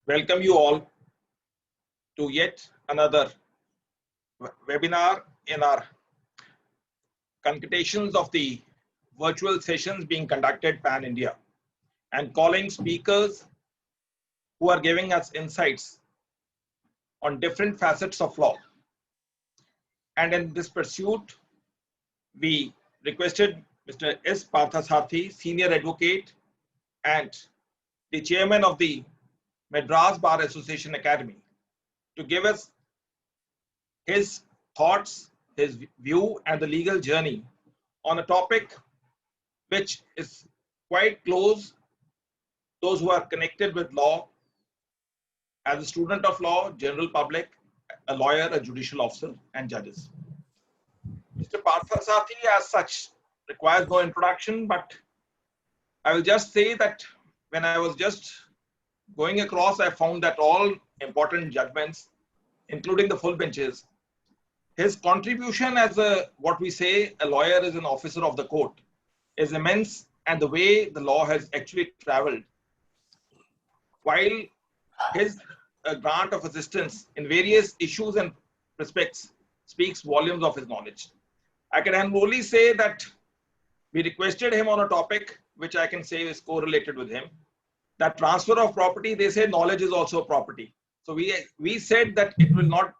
welcome you all to yet another webinar in our concutations of the virtual sessions being conducted pan-India and calling speakers who are giving us insights on different facets of law. And in this pursuit, we requested Mr. S. Parthasarathi, Senior Advocate and the Chairman of the Madras Bar Association Academy, to give us his thoughts, his view, and the legal journey on a topic which is quite close those who are connected with law, as a student of law, general public, a lawyer, a judicial officer, and judges. Mr. Parthasarathi, as such, requires no introduction, but I will just say that when I was just going across, I found that all important judgments, including the full benches, his contribution as what we say, a lawyer is an officer of the court, is immense, and the way the law has actually traveled. While his grant of assistance in various issues and respects speaks volumes of his knowledge. I can only say that we requested him on a topic which I can say is correlated with him. That transfer of property, they say knowledge is also property. So we said that it will not,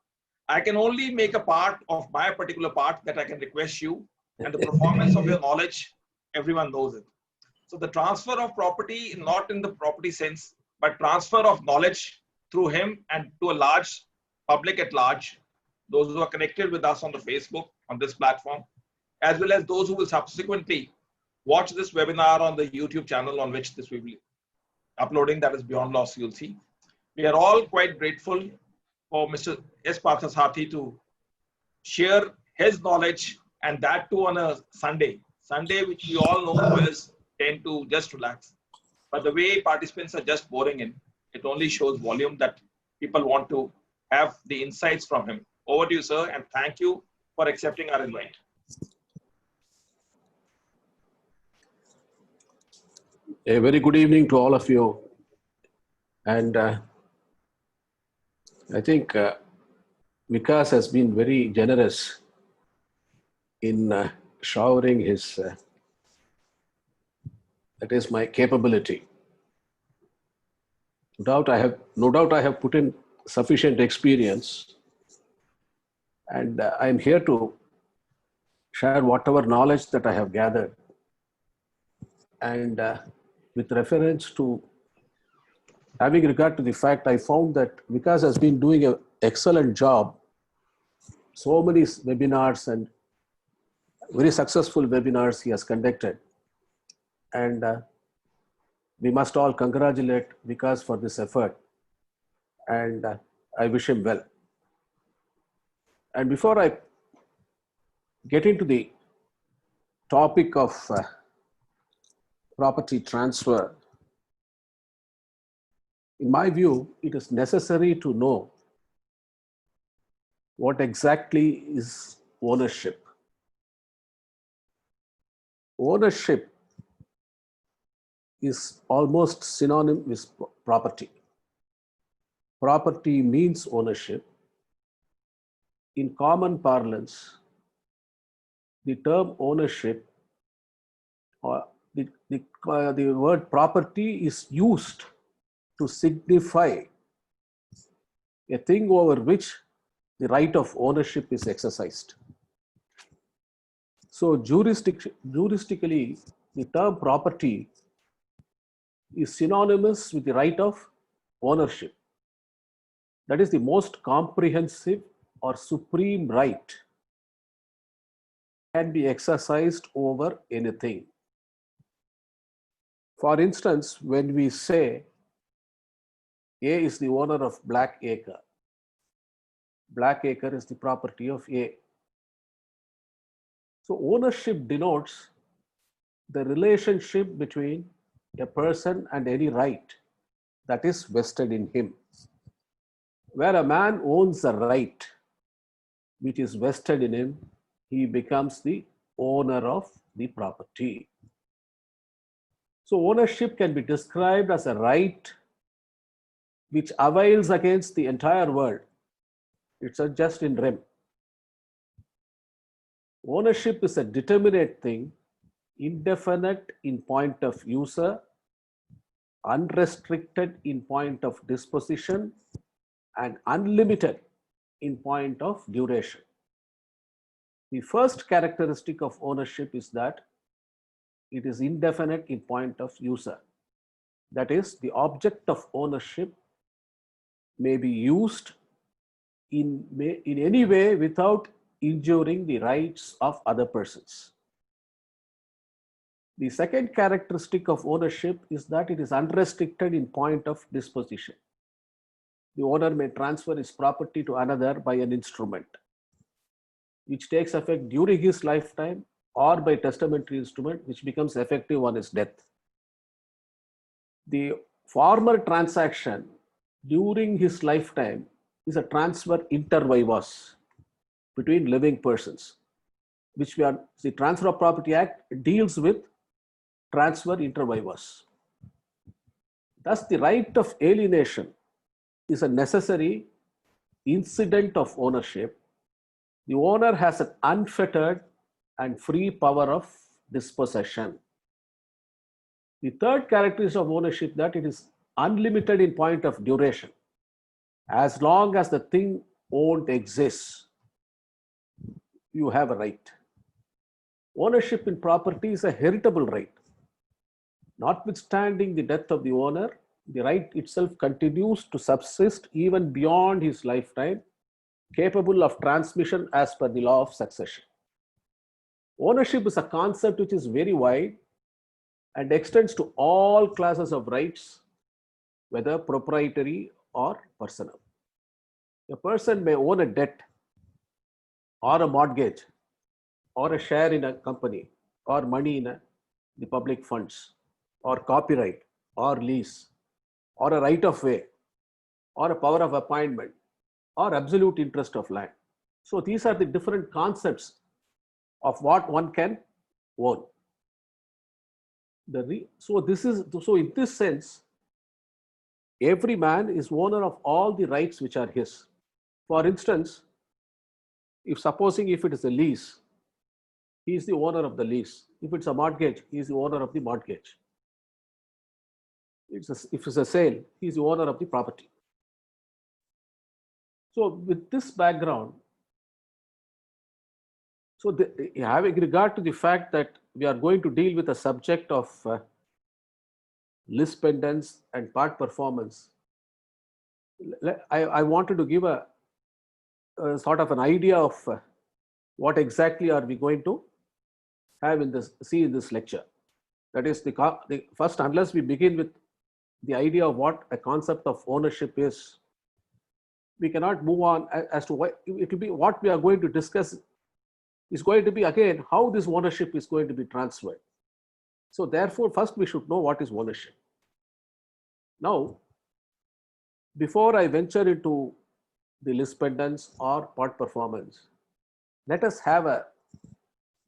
I can only make a part of my particular part that I can request you, and the performance of your knowledge, everyone knows it. So the transfer of property, not in the property sense, but transfer of knowledge through him and to a large public at large, those who are connected with us on the Facebook, on this platform, as well as those who will subsequently watch this webinar on the YouTube channel on which this will be uploading, that is Beyond Law CLC. We are all quite grateful for Mr. S. Parthasarathi to share his knowledge, and that too on a Sunday, which we all know lawyers tend to just relax. But the way participants are just pouring in, it only shows volume that people want to have the insights from him. Over to you, sir, and thank you for accepting our invite. A very good evening to all of you. And I think Vikas has been very generous in showering his, that is my capability. No doubt I have put in sufficient experience, and I'm here to share whatever knowledge that I have gathered. And with reference to having regard to the fact, I found that Vikas has been doing an excellent job. So many webinars and very successful webinars he has conducted. And we must all congratulate Vikas for this effort. And I wish him well. And before I get into the topic of property transfer, in my view, it is necessary to know what exactly is ownership. Ownership is almost synonymous with property. Property means ownership. In common parlance, the term ownership, or the word property is used to signify a thing over which the right of ownership is exercised. So juristically, the term property is synonymous with the right of ownership. That is the most comprehensive or supreme right can be exercised over anything. For instance, when we say A is the owner of Black Acre, Black Acre is the property of A. So ownership denotes the relationship between a person and any right that is vested in him. Where a man owns a right which is vested in him, he becomes the owner of the property. So ownership can be described as a right which avails against the entire world. It's just in REM. Ownership is a determinate thing, indefinite in point of user, unrestricted in point of disposition, and unlimited in point of duration. The first characteristic of ownership is that it is indefinite in point of user. That is, the object of ownership may be used in any way without injuring the rights of other persons. The second characteristic of ownership is that it is unrestricted in point of disposition. The owner may transfer his property to another by an instrument, which takes effect during his lifetime, or by testamentary instrument, which becomes effective on his death. The former transaction during his lifetime is a transfer inter vivos, between living persons, which the Transfer of Property Act deals with transfer inter vivos. Thus, the right of alienation is a necessary incident of ownership. The owner has an unfettered and free power of dispossession. The third characteristic of ownership that it is unlimited in point of duration. As long as the thing owned exists, you have a right. Ownership in property is a heritable right. Notwithstanding the death of the owner, the right itself continues to subsist even beyond his lifetime, capable of transmission as per the law of succession. Ownership is a concept which is very wide and extends to all classes of rights, whether proprietary or personal. A person may own a debt, or a mortgage, or a share in a company, or money in the public funds, or copyright, or lease, or a right of way, or a power of appointment, or absolute interest of land. So these are the different concepts of what one can own. So in this sense, every man is owner of all the rights which are his. For instance, if it is a lease, he is the owner of the lease. If it's a mortgage, he is the owner of the mortgage. If it's a sale, he is the owner of the property. So with this background, having regard to the fact that we are going to deal with a subject of lis pendens and part performance, I wanted to give a sort of an idea of what exactly are we going to have in this lecture. That is, the first, unless we begin with the idea of what a concept of ownership is, we cannot move on as to what it will be. What we are going to discuss is going to be, again, how this ownership is going to be transferred. So therefore, first we should know what is ownership. Now, before I venture into the lis pendens or part performance, let us have a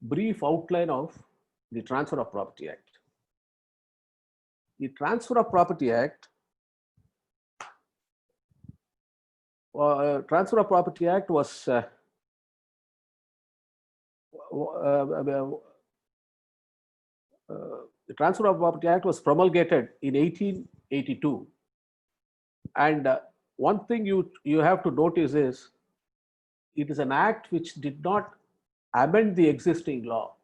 brief outline of the Transfer of Property Act. The Transfer of Property Act was the Transfer of Property Act was promulgated in 1882, and one thing you have to notice is it is an act which did not amend the existing law.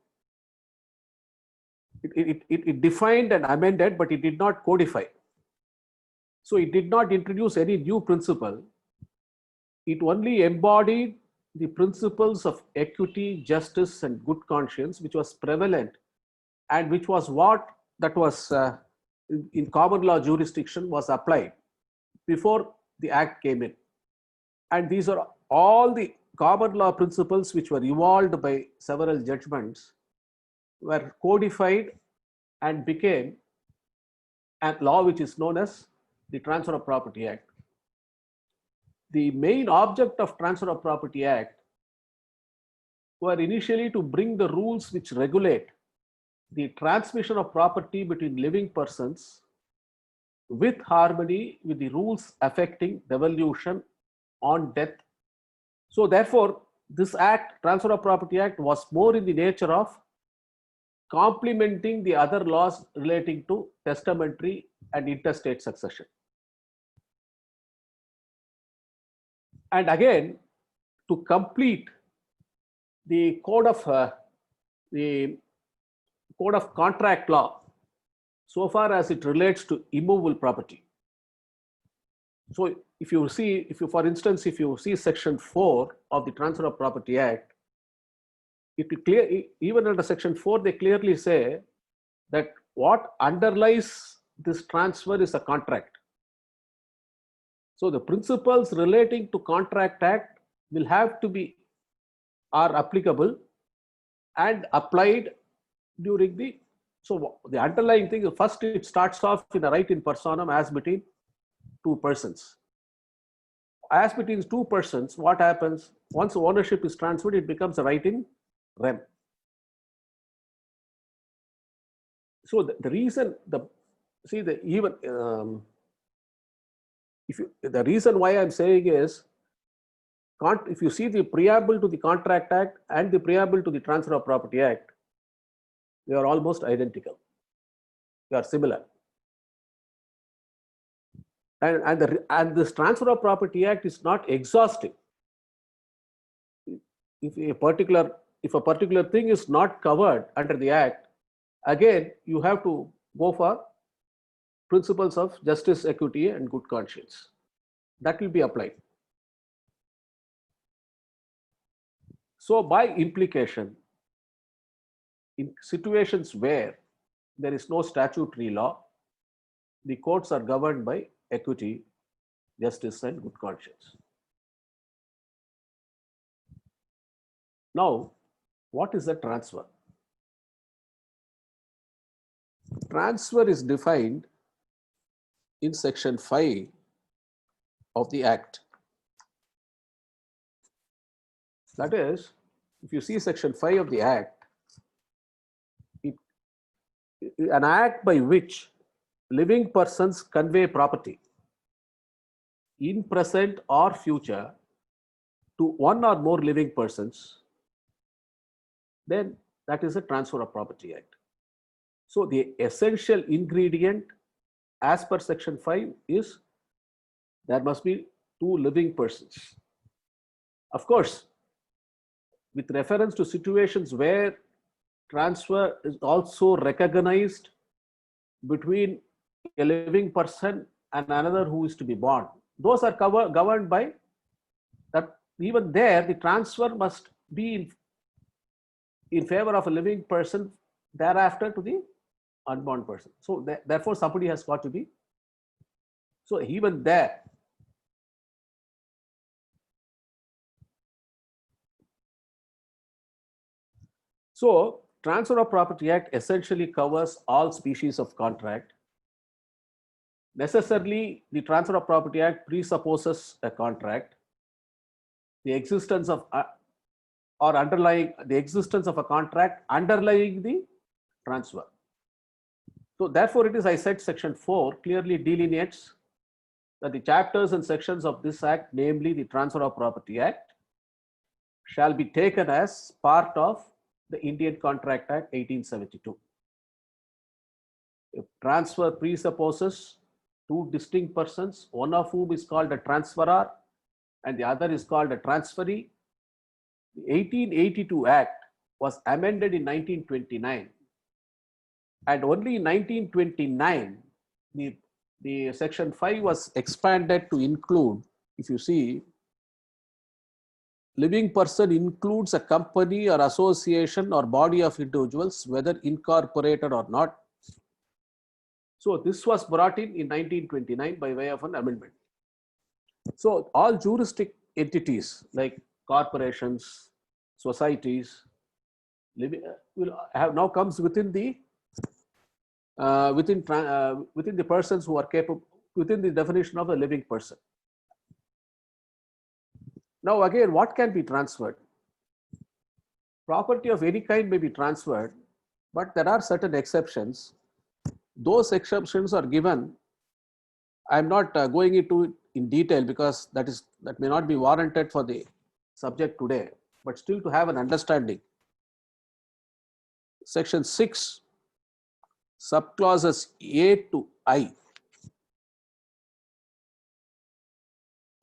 It defined and amended, but it did not codify. So it did not introduce any new principle. It only embodied the principles of equity, justice, and good conscience, which was prevalent, and which was in common law jurisdiction was applied before the act came in. And these are all the common law principles which were evolved by several judgments, were codified and became a law which is known as the Transfer of Property Act. The main object of Transfer of Property Act were initially to bring the rules which regulate the transmission of property between living persons with harmony with the rules affecting devolution on death. So therefore, this act, Transfer of Property Act, was more in the nature of complementing the other laws relating to testamentary and intestate succession. And again, to complete the code of contract law, so far as it relates to immovable property. So if you see, for instance, if you see section 4 of the Transfer of Property Act, it will clear, even under section 4, they clearly say that what underlies this transfer is a contract. So the principles relating to Contract Act will have to be, are applicable and applied during the, so the underlying thing, first it starts off in a right in personam as between two persons. As between two persons, what happens? Once ownership is transferred, it becomes a right in rem. So the reason, the reason why I'm saying is, if you see the preamble to the Contract Act and the preamble to the Transfer of Property Act, they are almost identical. They are similar. And this Transfer of Property Act is not exhaustive. If a particular thing is not covered under the Act, again you have to go for principles of justice, equity, and good conscience. That will be applied. So by implication, in situations where there is no statutory law, the courts are governed by equity, justice, and good conscience. Now, what is a transfer? Transfer is defined in section 5 of the Act. That is, if you see section 5 of the Act, an act by which living persons convey property in present or future to one or more living persons, then that is a Transfer of Property Act. So the essential ingredient as per section 5 is there must be two living persons. Of course, with reference to situations where transfer is also recognized between a living person and another who is to be born, those are governed by that. Even there, the transfer must be in favor of a living person, thereafter to the unborn person. So therefore somebody has got to be, so even there, so Transfer of Property Act essentially covers all species of contract. Necessarily, the Transfer of Property Act presupposes a contract, the existence of or underlying the existence of a contract underlying the transfer. So therefore it is, I said, section 4 clearly delineates that the chapters and sections of this Act, namely the Transfer of Property Act, shall be taken as part of the Indian Contract Act 1872. If transfer presupposes two distinct persons, one of whom is called a transferor and the other is called a transferee, the 1882 Act was amended in 1929, and only in 1929 the section 5 was expanded to include, if you see, living person includes a company or association or body of individuals, whether incorporated or not. So this was brought in 1929 by way of an amendment. So all juristic entities like corporations, societies, will have now comes within the within the persons who are capable, within the definition of a living person. Now again, what can be transferred? Property of any kind may be transferred, but there are certain exceptions. Those exceptions are given I'm not going into it in detail because that may not be warranted for the subject today, but still to have an understanding. Section 6, subclauses A to I.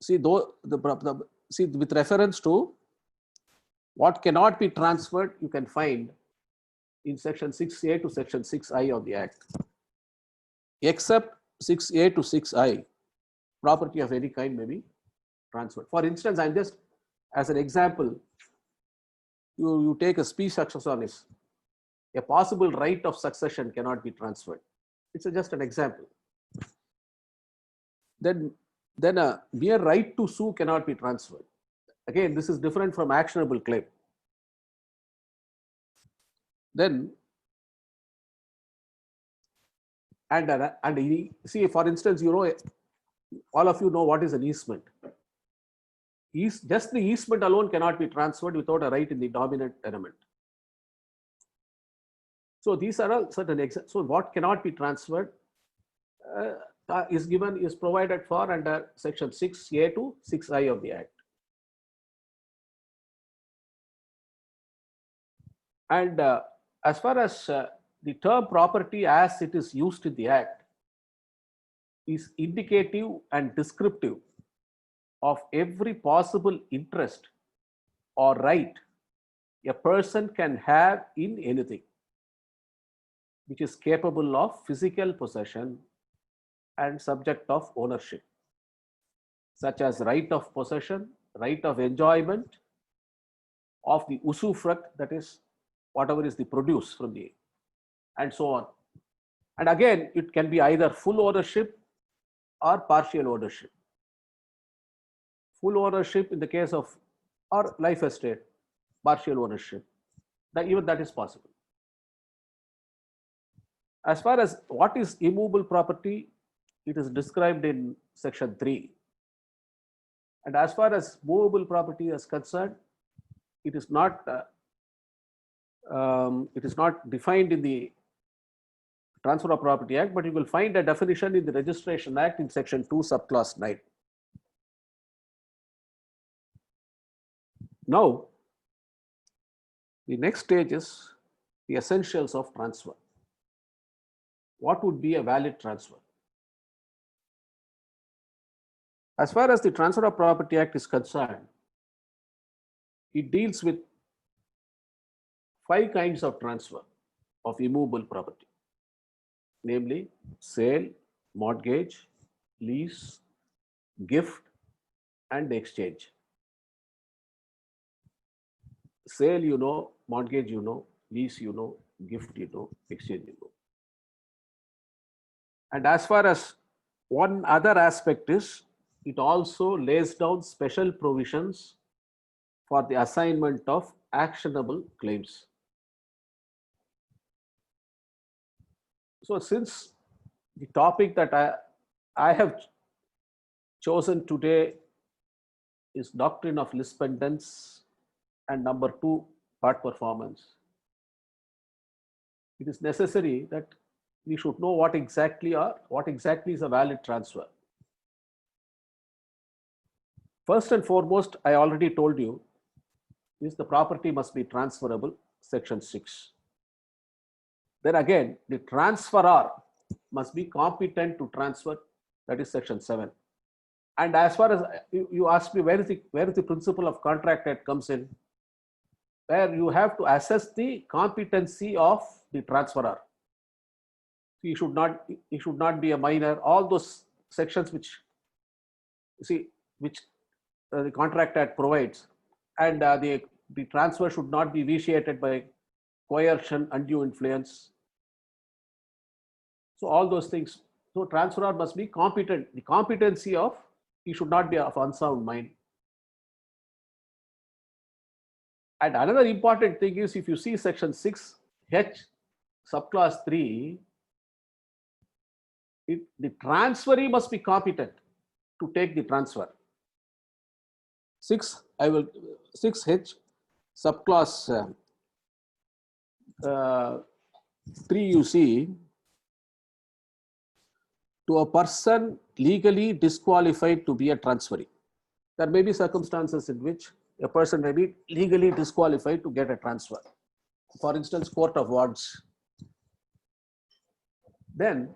See, see, with reference to what cannot be transferred, you can find in section 6A to section 6I of the Act. Except 6A to 6I, property of any kind may be transferred. For instance, I'm just as an example, you take a spes successionis. A possible right of succession cannot be transferred. It's just an example. Then a mere right to sue cannot be transferred. Again, this is different from actionable claim. Then, see, for instance, all of you know what is an easement. Just the easement alone cannot be transferred without a right in the dominant tenement. So these are all certain examples. So what cannot be transferred is provided for under section 6A to 6I of the Act. And as far as the term property as it is used in the Act is indicative and descriptive of every possible interest or right a person can have in anything which is capable of physical possession and subject of ownership, such as right of possession, right of enjoyment of the usufruct, that is whatever is the produce from the, and so on. And again, it can be either full ownership or partial ownership. Full ownership in the case of, or life estate, partial ownership, even that is possible. As far as what is immovable property, it is described in section 3. And as far as movable property is concerned, it is not defined in the Transfer of Property Act, but you will find a definition in the Registration Act in section 2, subclause 9. Now, the next stage is the essentials of transfer. What would be a valid transfer? As far as the Transfer of Property Act is concerned, it deals with 5 kinds of transfer of immovable property, namely sale, mortgage, lease, gift, and exchange. Sale, you know, mortgage, you know, lease, you know, gift, you know, exchange, you know. And as far as one other aspect is, it also lays down special provisions for the assignment of actionable claims. So since the topic that I have chosen today is doctrine of lis pendens and number 2, part performance, it is necessary that we should know what exactly is a valid transfer. First and foremost, I already told you, is the property must be transferable, section 6. Then again, the transferor must be competent to transfer, that is section 7. And as far as you ask me where is the principle of contract that comes in, where you have to assess the competency of the transferor. He should not be a minor. All those sections which the Contract Act provides, and the transfer should not be vitiated by coercion, undue influence. So all those things. So transferor must be competent. The competency of, he should not be of unsound mind. And another important thing is, if you see section 6H, subclause 3, the transferee must be competent to take the transfer. 6H, subclause 3, you see, to a person legally disqualified to be a transferee. There may be circumstances in which a person may be legally disqualified to get a transfer. For instance, court of wards. Then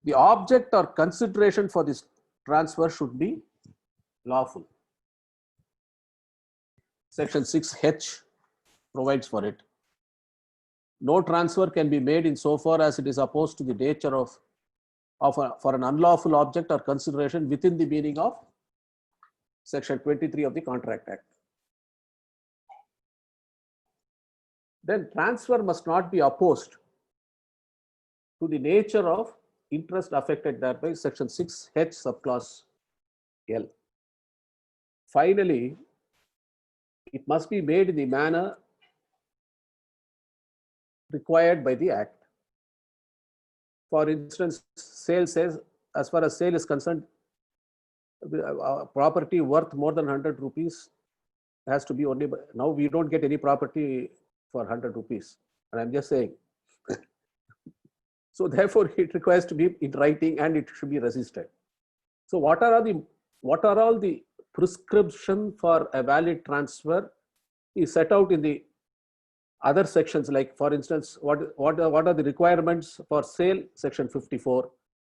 the object or consideration for this transfer should be lawful. Section 6H provides for it. No transfer can be made in so far as it is opposed to the nature for an unlawful object or consideration within the meaning of Section 23 of the Contract Act. Then transfer must not be opposed to the nature of interest affected thereby, Section 6H subclause L. Finally, it must be made in the manner required by the Act. For instance, sale says, as far as sale is concerned, property worth more than 100 rupees has to be only, now we don't get any property for 100 rupees. And I'm just saying. So therefore, it requires to be in writing and it should be registered. So what are all the prescription for a valid transfer is set out in the other sections, like for instance, what are the requirements for sale, Section 54.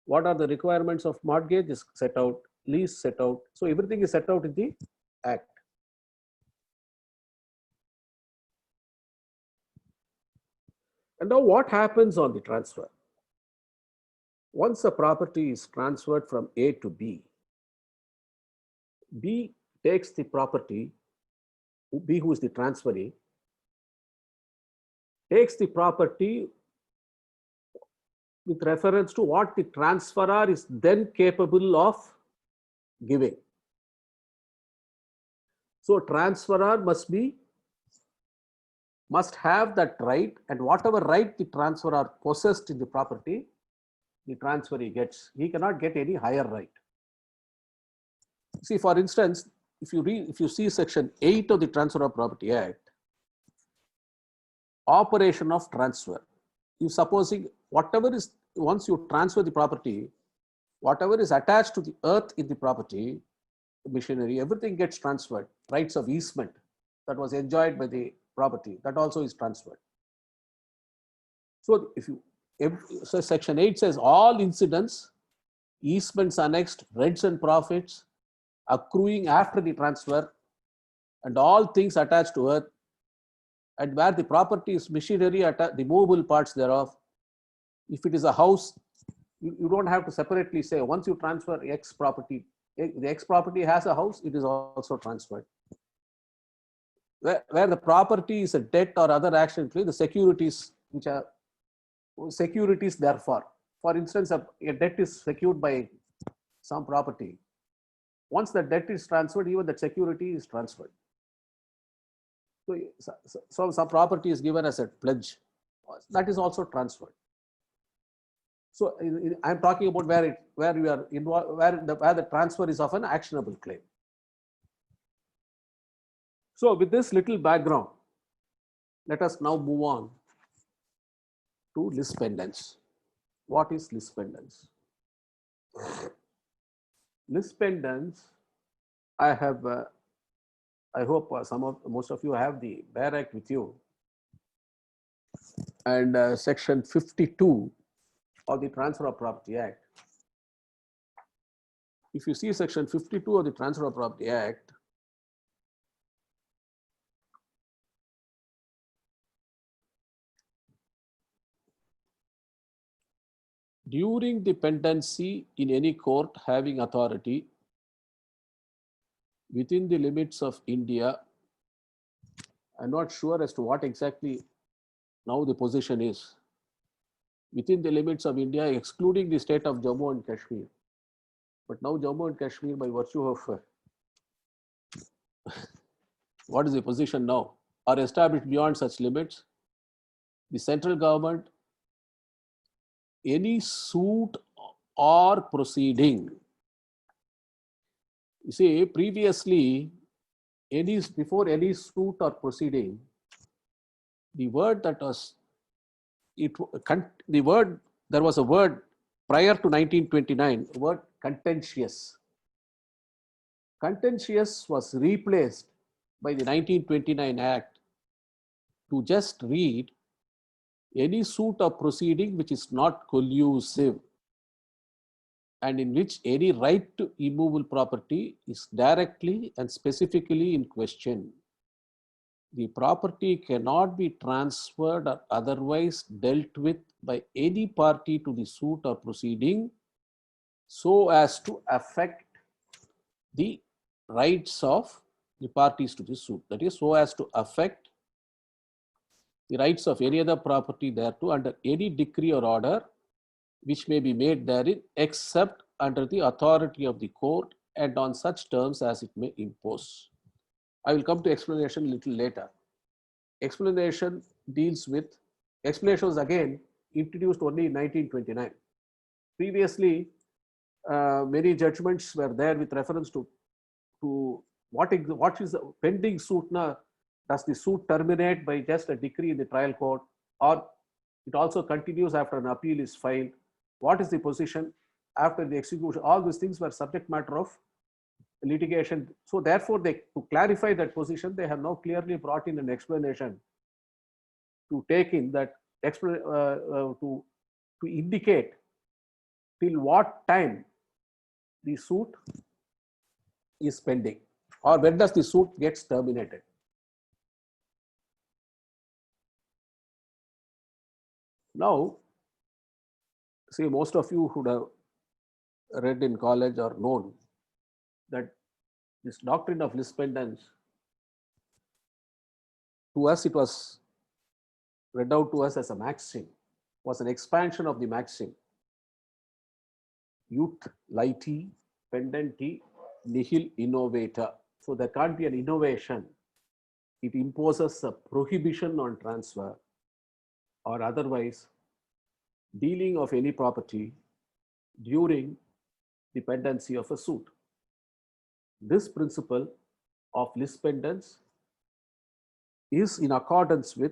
What are the requirements of mortgage is set out, lease set out. So everything is set out in the Act. And now what happens on the transfer? Once a property is transferred from A to B, B takes the property, B who is the transferee, takes the property with reference to what the transferor is then capable of giving. So transferor must have that right, and whatever right the transferor possessed in the property, the transferee gets. He cannot get any higher right. See, for instance, if you see Section 8 of the Transfer of Property Act, operation of transfer. You supposing whatever is, once you transfer the property, whatever is attached to the earth in the property, the machinery, everything gets transferred. Rights of easement that was enjoyed by the property, that also is transferred. So so Section 8 says all incidents, easements annexed, rents and profits accruing after the transfer, and all things attached to earth, and where the property is machinery, the movable parts thereof. If it is a house, you don't have to separately say, once you transfer X property, the X property has a house, it is also transferred. Where the property is a debt or other action, the securities, which are securities therefore. For instance, a debt is secured by some property. Once the debt is transferred, even the security is transferred. So some property is given as a pledge, that is also transferred. So I'm talking about where we are involved, where the transfer is of an actionable claim. So with this little background, let us now move on to lis pendens. What is lis pendens? Lis pendens, I hope most of you have the Bare Act with you, and Section 52 of the Transfer of Property Act. If you see Section 52 of the Transfer of Property Act, during the pendency in any court having authority within the limits of India, I'm not sure as to what exactly now the position is, within the limits of India, excluding the state of Jammu and Kashmir. But now Jammu and Kashmir, by virtue of what is the position now, are established beyond such limits. The central government, any suit or proceeding. You see, previously, before any suit or proceeding, the word that was, there was a word prior to 1929, word contentious. Contentious was replaced by the 1929 Act to just read any suit or proceeding which is not collusive and in which any right to immovable property is directly and specifically in question. The property cannot be transferred or otherwise dealt with by any party to the suit or proceeding so as to affect the rights of the parties to the suit. That is, so as to affect the rights of any other property thereto under any decree or order which may be made therein, except under the authority of the court and on such terms as it may impose. I will come to explanation a little later. Explanation was again introduced only in 1929. Previously, many judgments were there with reference to what is the pending suit now. Does the suit terminate by just a decree in the trial court, or it also continues after an appeal is filed? What is the position after the execution? All these things were subject matter of litigation. So therefore, to clarify that position, they have now clearly brought in an explanation to take in that to indicate till what time the suit is pending, or when does the suit gets terminated. Now, see, most of you would have read in college or known that this doctrine of lis pendens, to us it was read out to us as a maxim, was an expansion of the maxim ut laeti pendenti nihil innovata. So there can't be an innovation. It imposes a prohibition on transfer or otherwise dealing of any property during the pendency of a suit. This principle of lis pendens is in accordance with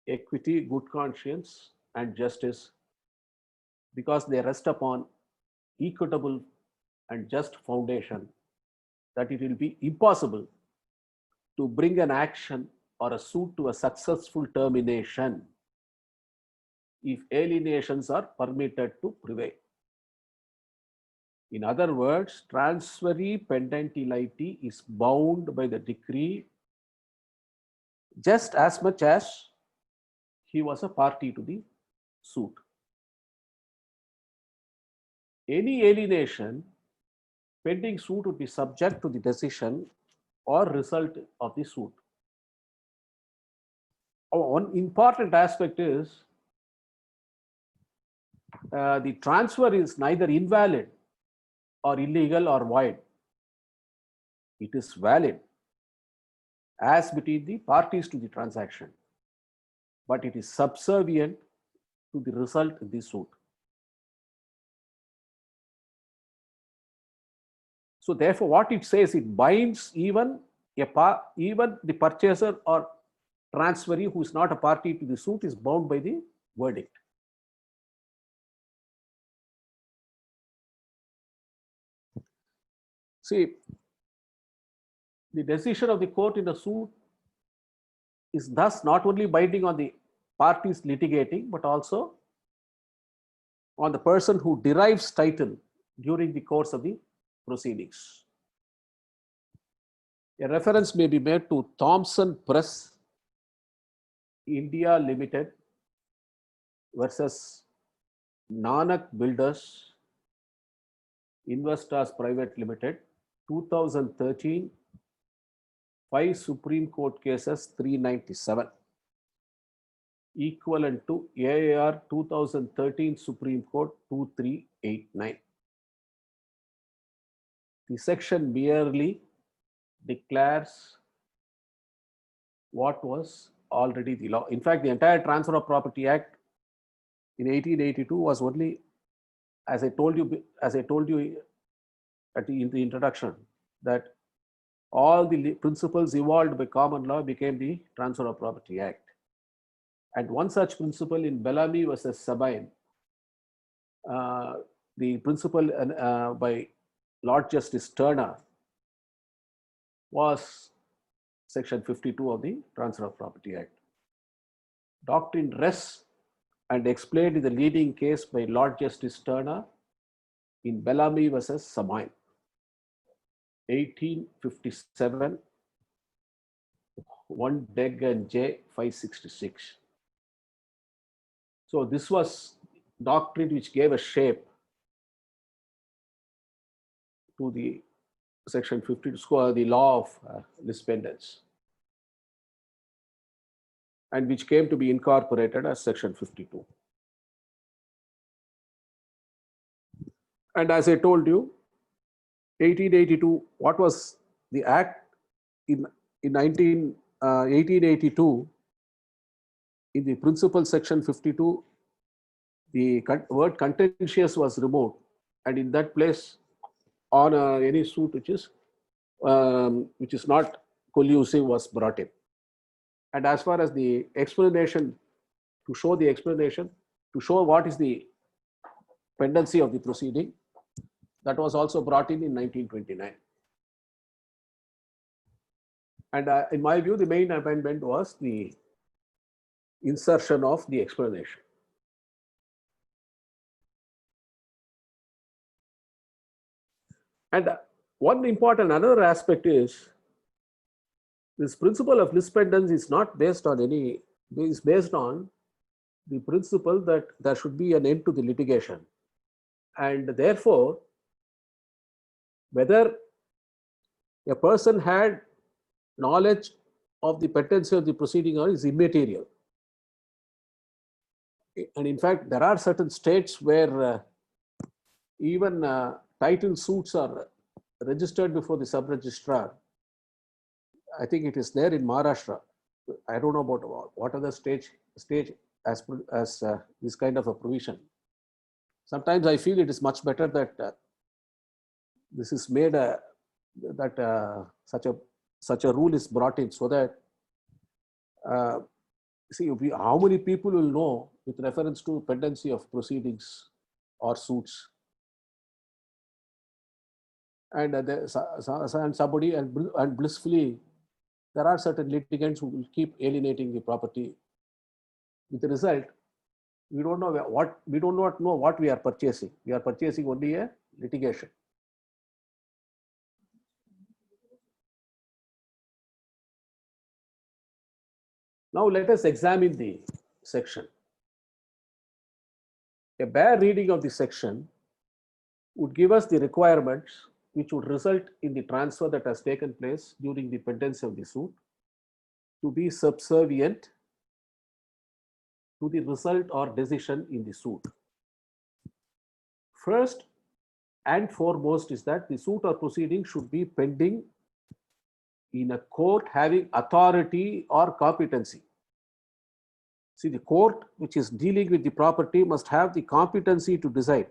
equity, good conscience, and justice, because they rest upon equitable and just foundation that it will be impossible to bring an action or a suit to a successful termination if alienations are permitted to prevail. In other words, transferee pendenti laeti is bound by the decree just as much as he was a party to the suit. Any alienation pending suit would be subject to the decision or result of the suit. One important aspect is the transfer is neither invalid or illegal or void. It is valid as between the parties to the transaction, but it is subservient to the result in the suit. So therefore, what it says, it binds even the purchaser or transferee who is not a party to the suit is bound by the verdict. See, the decision of the court in a suit is thus not only binding on the parties litigating, but also on the person who derives title during the course of the proceedings. A reference may be made to Thomson Press India Limited versus Nanak Builders Investors Private Limited, 2013, 5 Supreme Court cases 397, equivalent to AAR 2013 Supreme Court 2389. The section merely declares what was already the law. In fact, the entire Transfer of Property Act in 1882 was only, as I told you in the introduction, that all the principles evolved by common law became the Transfer of Property Act. And one such principle in Bellamy versus Sabine the principle by Lord Justice Turner was Section 52 of the Transfer of Property Act. Doctrine rests and explained in the leading case by Lord Justice Turner in Bellamy versus Samoin, 1857, 1 Deg and J 566. So this was doctrine which gave a shape to the Section 52, the law of lispendence, and which came to be incorporated as Section 52. And as I told you, 1882, what was the act in 1882? In the principal Section 52, the word contentious was removed, and in that place, on any suit which is not collusive was brought in. And as far as the explanation, to show what is the pendency of the proceeding, that was also brought in 1929. And in my view, the main amendment was the insertion of the explanation. And another aspect is this principle of lispendence is not based on is based on the principle that there should be an end to the litigation. And therefore, whether a person had knowledge of the pendency of the proceeding or is immaterial. And in fact, there are certain states where even title suits are registered before the sub-registrar. I think it is there in Maharashtra. I don't know about what other stage as this kind of a provision. Sometimes I feel it is much better that this is made that such a rule is brought in, so that how many people will know with reference to pendency of proceedings or suits. And somebody and blissfully, there are certain litigants who will keep alienating the property. With the result, we do not know what we are purchasing. We are purchasing only a litigation. Now let us examine the section. A bare reading of the section would give us the requirements which would result in the transfer that has taken place during the pendency of the suit to be subservient to the result or decision in the suit. First and foremost is that the suit or proceeding should be pending in a court having authority or competency. See, the court which is dealing with the property must have the competency to decide.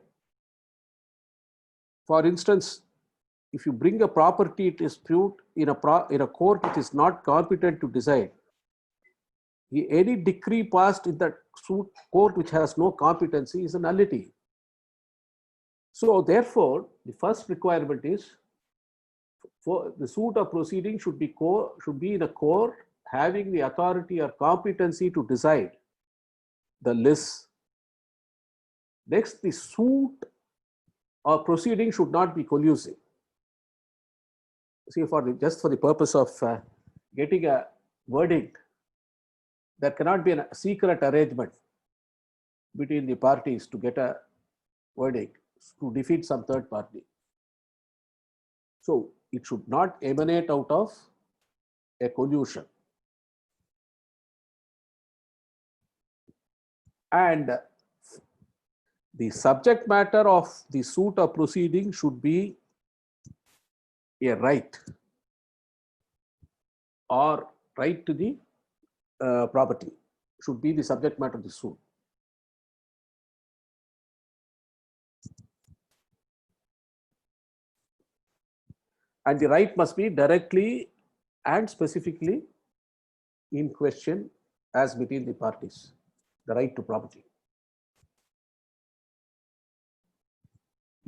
For instance, if you bring a property dispute in a court which is not competent to decide, any decree passed in that court which has no competency is a nullity. So therefore, the first requirement is for the suit or proceeding should be in a court having the authority or competency to decide the list. Next, the suit or proceeding should not be collusive. See, just for the purpose of getting a verdict, there cannot be a secret arrangement between the parties to get a verdict to defeat some third party. So it should not emanate out of a collusion. And the subject matter of the suit or proceeding should be a right or right to the property should be the subject matter of the suit. And the right must be directly and specifically in question as between the parties, the right to property.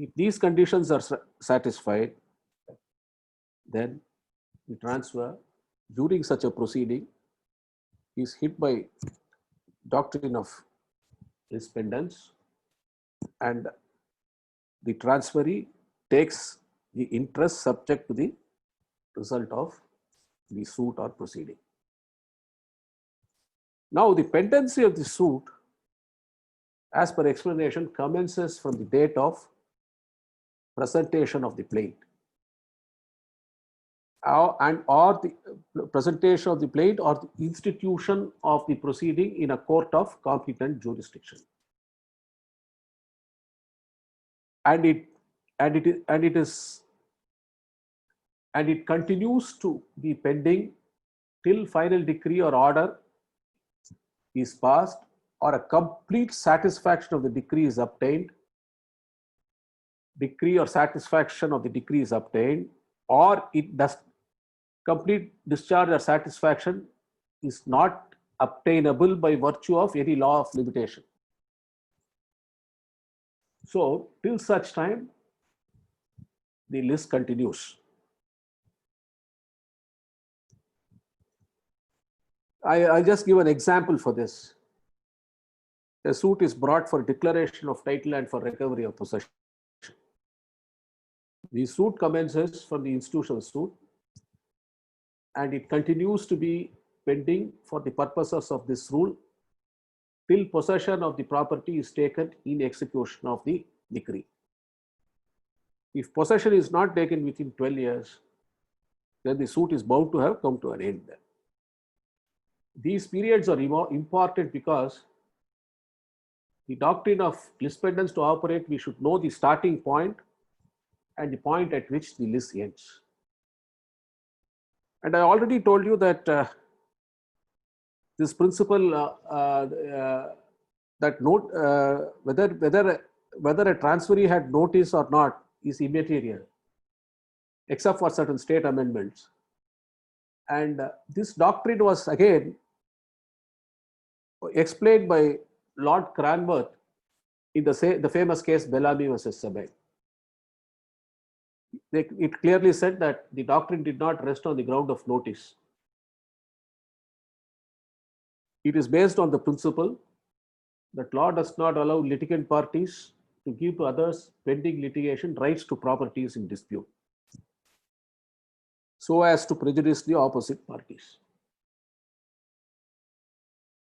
If these conditions are satisfied, then the transfer during such a proceeding is hit by doctrine of lispendence, and the transferee takes the interest subject to the result of the suit or proceeding. Now, the pendency of the suit, as per explanation, commences from the date of presentation of the plaint, or the presentation of the plaint or the institution of the proceeding in a court of competent jurisdiction. And it continues to be pending till final decree or order is passed or a complete satisfaction of the decree is obtained, decree or satisfaction of the decree is obtained, or it does complete discharge or satisfaction is not obtainable by virtue of any law of limitation. So till such time, the list continues. I just give an example for this. A suit is brought for declaration of title and for recovery of possession. The suit commences from the institution of suit, and it continues to be pending for the purposes of this rule till possession of the property is taken in execution of the decree. If possession is not taken within 12 years, then the suit is bound to have come to an end. These periods are important because the doctrine of lispendence to operate, we should know the starting point and the point at which the list ends. And I already told you that this principle that whether a transferee had notice or not is immaterial, except for certain state amendments. And this doctrine was again explained by Lord Cranworth in the famous case Bellamy versus Sabine. It clearly said that the doctrine did not rest on the ground of notice. It is based on the principle that law does not allow litigant parties to give to others pending litigation rights to properties in dispute, so as to prejudice the opposite parties.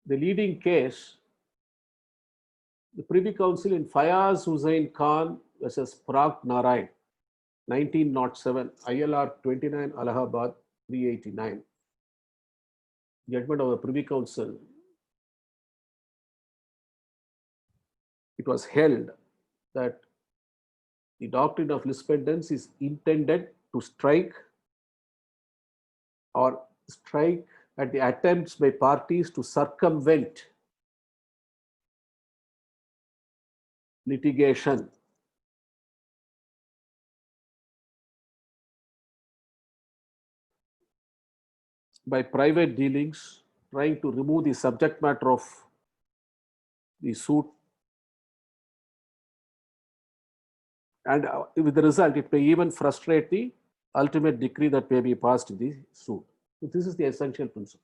The leading case, the Privy Council in Fayaz Hussain Khan versus Parag Narayan, 1907, ILR 29, Allahabad 389. Judgment of the Privy Council. It was held that the doctrine of lispendence is intended to strike at the attempts by parties to circumvent litigation by private dealings, trying to remove the subject matter of the suit, and with the result, it may even frustrate the ultimate decree that may be passed in the suit. So this is the essential principle.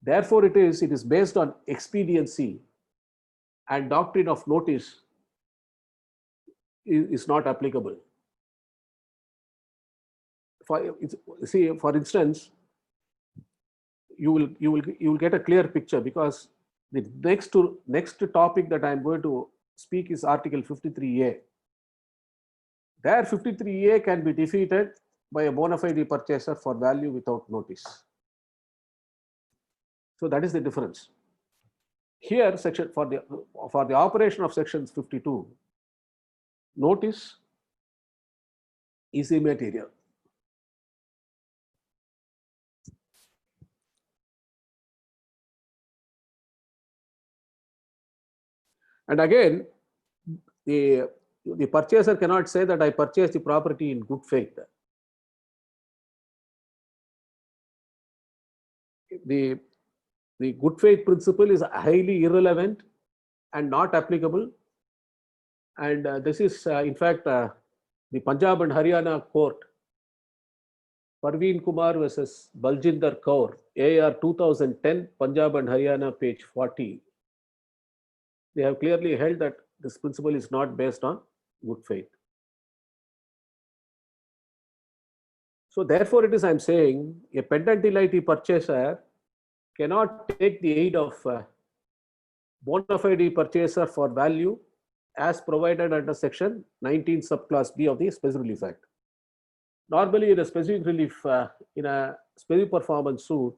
Therefore, it is based on expediency, and doctrine of notice is not applicable. For instance, you will get a clear picture, because the next topic that I am going to speak is Article 53A. There, 53A can be defeated by a bona fide purchaser for value without notice. So that is the difference. Here, for the operation of sections 52, notice is immaterial. And again, the purchaser cannot say that I purchased the property in good faith. The good faith principle is highly irrelevant and not applicable And this is, in fact, the Punjab and Haryana court, Parveen Kumar versus Baljinder Kaur, AR 2010, Punjab and Haryana, page 40. They have clearly held that this principle is not based on good faith. So therefore, it is, I'm saying, a pendentility purchaser cannot take the aid of bona fide purchaser for value as provided under section 19 subclass B of the Specific Relief Act. Normally, in a specific relief, in a specific performance suit,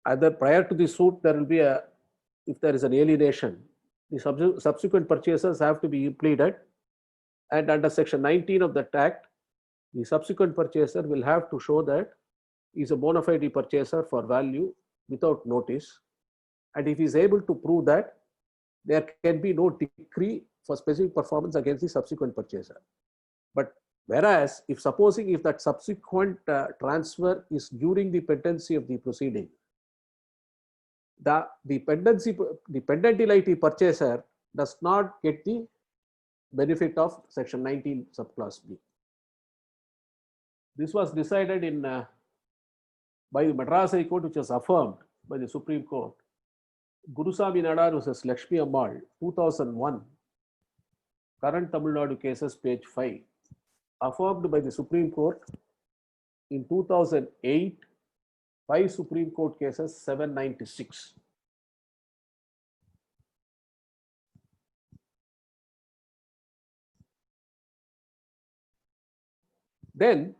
either prior to the suit, there will be a, if there is an alienation, the subsequent purchasers have to be pleaded, and under section 19 of that act, the subsequent purchaser will have to show that he is a bona fide purchaser for value without notice, and if he is able to prove that, there can be no decree for specific performance against the subsequent purchaser. But whereas, if supposing if that subsequent transfer is during the pendency of the proceeding, the pendentility purchaser does not get the benefit of section 19 subclass B. This was decided in by the Madras High Court, which was affirmed by the Supreme Court. Gurusami Nadar versus Lakshmi Ammal, 2001, current Tamil Nadu cases, page 5, affirmed by the Supreme Court in 2008, 5 Supreme Court cases, 796. Then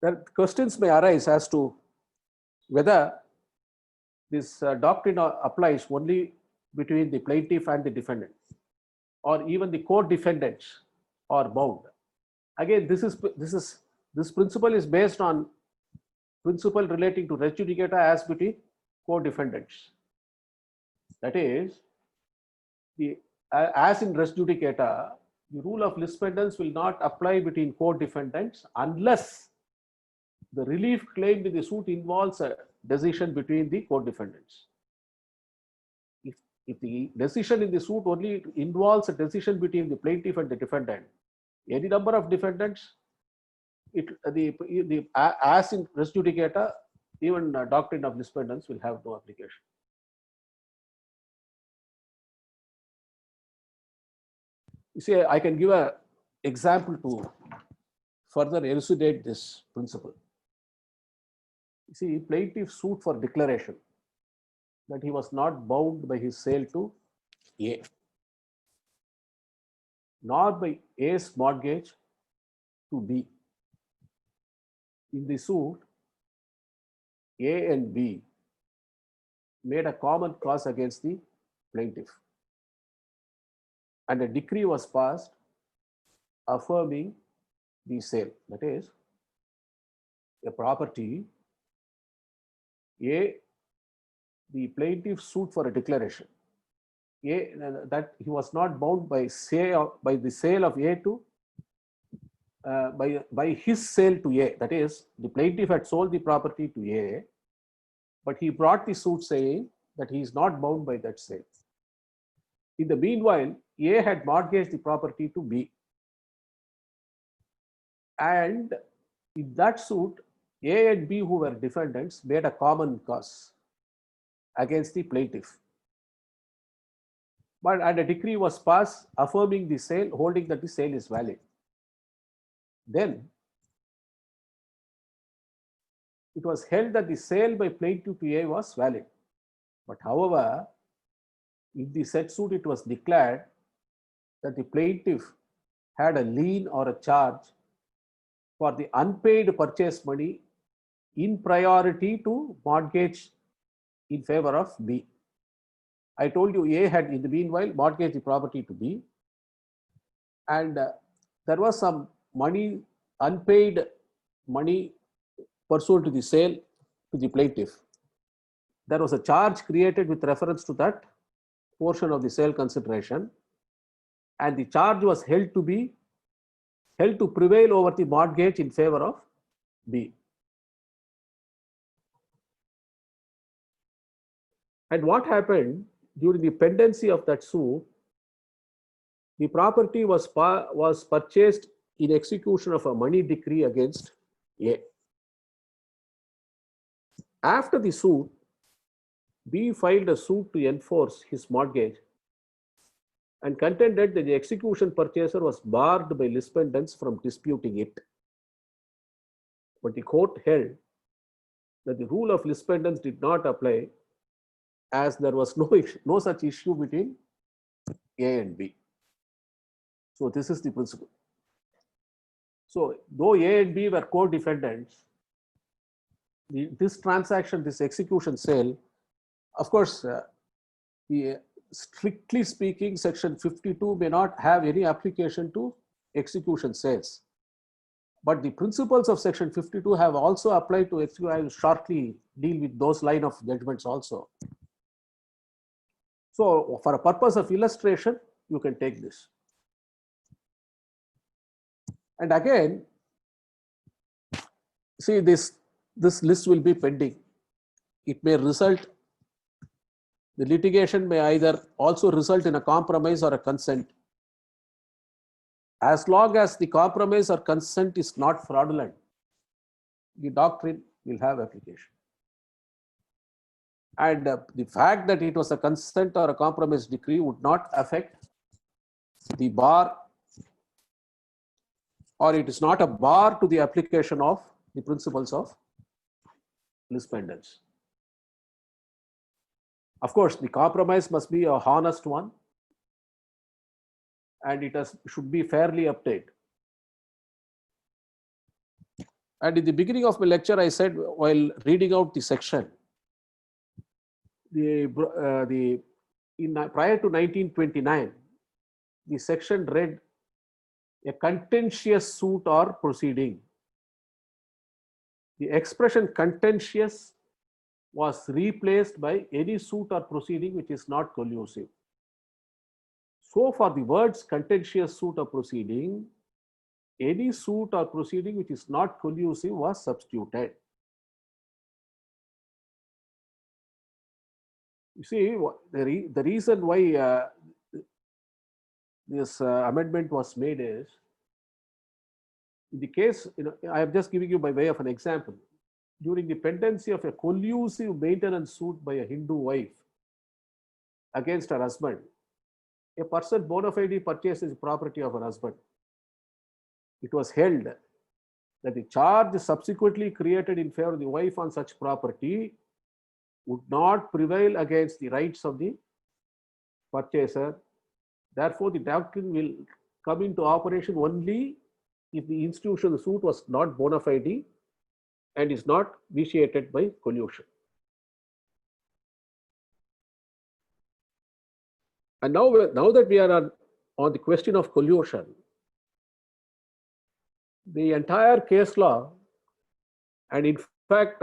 the questions may arise as to whether this doctrine applies only between the plaintiff and the defendant, or even the co-defendants are bound. Again, this principle is based on principle relating to res judicata as between co-defendants. That is, as in res judicata, the rule of lis pendens will not apply between co-defendants unless the relief claimed in the suit involves a decision between the co-defendants. If the decision in the suit only involves a decision between the plaintiff and the defendant, any number of defendants, as in res judicata, even doctrine of lis pendens will have no application. You see, I can give an example to further elucidate this principle. You see, plaintiff sued for declaration that he was not bound by his sale to A, nor by A's mortgage to B. In the suit, A and B made a common cause against the plaintiff, and a decree was passed affirming the sale. That is, a property A, the plaintiff sued for a declaration A, that he was not bound by the sale of A to by his sale to A. That is, the plaintiff had sold the property to A, but he brought the suit saying that he is not bound by that sale. In the meanwhile, A had mortgaged the property to B, and in that suit, A and B, who were defendants, made a common cause against the plaintiff. And a decree was passed affirming the sale, holding that the sale is valid. Then it was held that the sale by plaintiff to A was valid. But however, in the said suit, it was declared that the plaintiff had a lien or a charge for the unpaid purchase money in priority to mortgage in favor of B. I told you A had in the meanwhile mortgaged the property to B, and there was some money, unpaid money pursuant to the sale to the plaintiff. There was a charge created with reference to that portion of the sale consideration, and the charge was held to prevail over the mortgage in favor of B. And what happened during the pendency of that suit, The property was purchased in execution of a money decree against A. After the suit, B filed a suit to enforce his mortgage and contended that the execution purchaser was barred by lispendants from disputing it. But the court held that the rule of lispendants did not apply as there was no such issue between A and B. So this is the principle. So though A and B were co-defendants, this transaction, this execution sale, of course, strictly speaking, Section 52 may not have any application to execution sales. But the principles of Section 52 have also applied to execution. I will shortly deal with those line of judgments also. So for a purpose of illustration, you can take this. And again, see this list will be pending. It may result, the litigation may either also result in a compromise or a consent. As long as the compromise or consent is not fraudulent, the doctrine will have application. And the fact that it was a consent or a compromise decree would not affect the bar, or it is not a bar to the application of the principles of lispendants. Of course, the compromise must be a honest one, and it should be fairly obtained. And in the beginning of my lecture, I said while reading out the section, prior to 1929, the section read a contentious suit or proceeding. The expression contentious was replaced by any suit or proceeding which is not collusive. So for the words contentious suit or proceeding, any suit or proceeding which is not collusive was substituted. You see, the reason why this amendment was made is, in the case, I am just giving you by way of an example. During the pendency of a collusive maintenance suit by a Hindu wife against her husband, a person bona fide purchases property of her husband. It was held that the charge subsequently created in favor of the wife on such property would not prevail against the rights of the purchaser. Therefore, the doctrine will come into operation only if the institution of the suit was not bona fide and is not vitiated by collusion. And now that we are on the question of collusion, the entire case law, and in fact,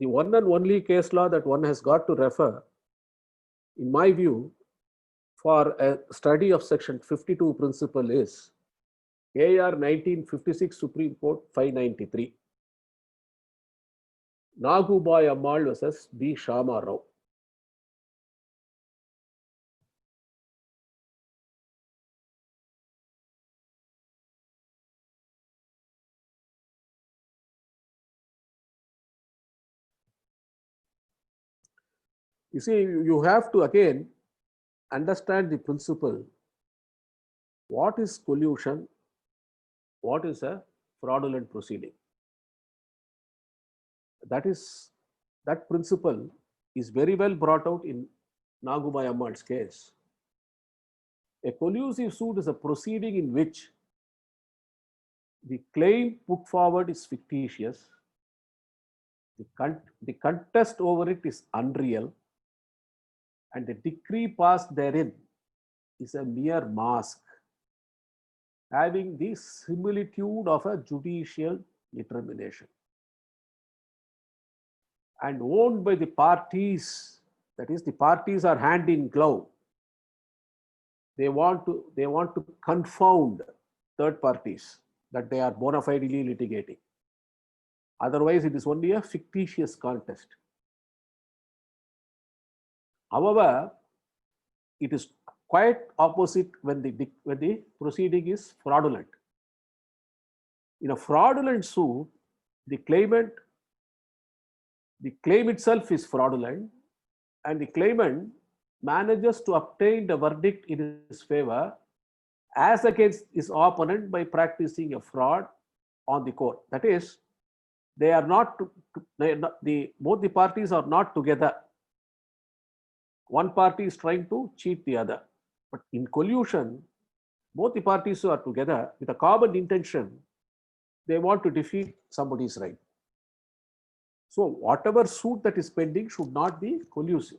the one and only case law that one has got to refer, in my view, for a study of Section 52 principle is AR 1956 Supreme Court 593. Nagubai Ammal versus B. Shama Rao. You see, you have to again understand the principle. What is collusion? What is a fraudulent proceeding? That principle is very well brought out in Nagubai Ammal's case. A collusive suit is a proceeding in which the claim put forward is fictitious, the contest over it is unreal, and the decree passed therein is a mere mask, having the similitude of a judicial determination, and owned by the parties. That is, the parties are hand in glove. They want to confound third parties that they are bona fidely litigating. Otherwise, it is only a fictitious contest. However, it is quite opposite when the proceeding is fraudulent. In a fraudulent suit, the claim itself is fraudulent, and the claimant manages to obtain the verdict in his favor as against his opponent by practicing a fraud on the court. That is, they are not, both the parties are not together. One party is trying to cheat the other. But in collusion, both the parties are together with a common intention. They want to defeat somebody's right. So whatever suit that is pending should not be collusive.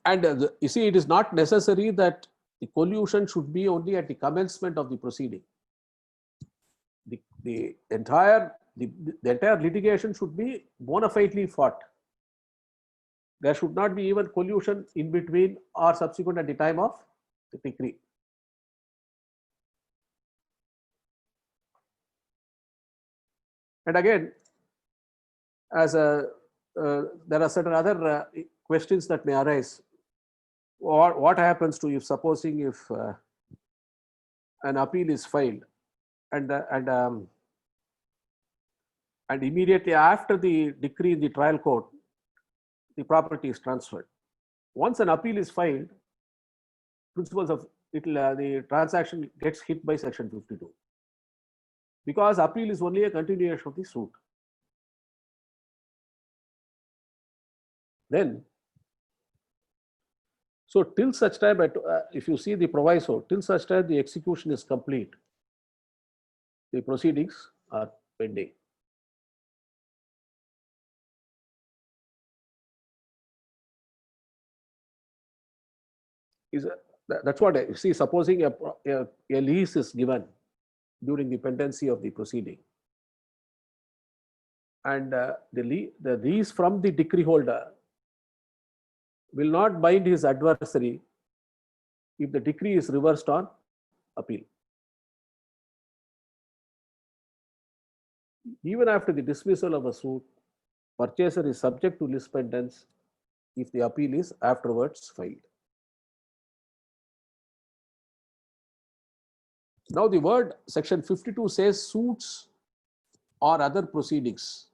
And you see, it is not necessary that the collusion should be only at the commencement of the proceeding. The entire litigation should be bona fidely fought. There should not be even collusion in between or subsequent at the time of the decree. And again, as there are certain other questions that may arise. What happens to if supposing if an appeal is filed and immediately after the decree in the trial court, the property is transferred. Once an appeal is filed, principles of the transaction gets hit by section 52, because appeal is only a continuation of the suit. Then, so till such time, if you see the proviso, till such time the execution is complete, the proceedings are pending. That's what you see. Supposing a lease is given during the pendency of the proceeding, and the lease from the decree holder will not bind his adversary if the decree is reversed on appeal. Even after the dismissal of a suit, purchaser is subject to lease pendants if the appeal is afterwards filed. Now the word section 52 says suits or other proceedings.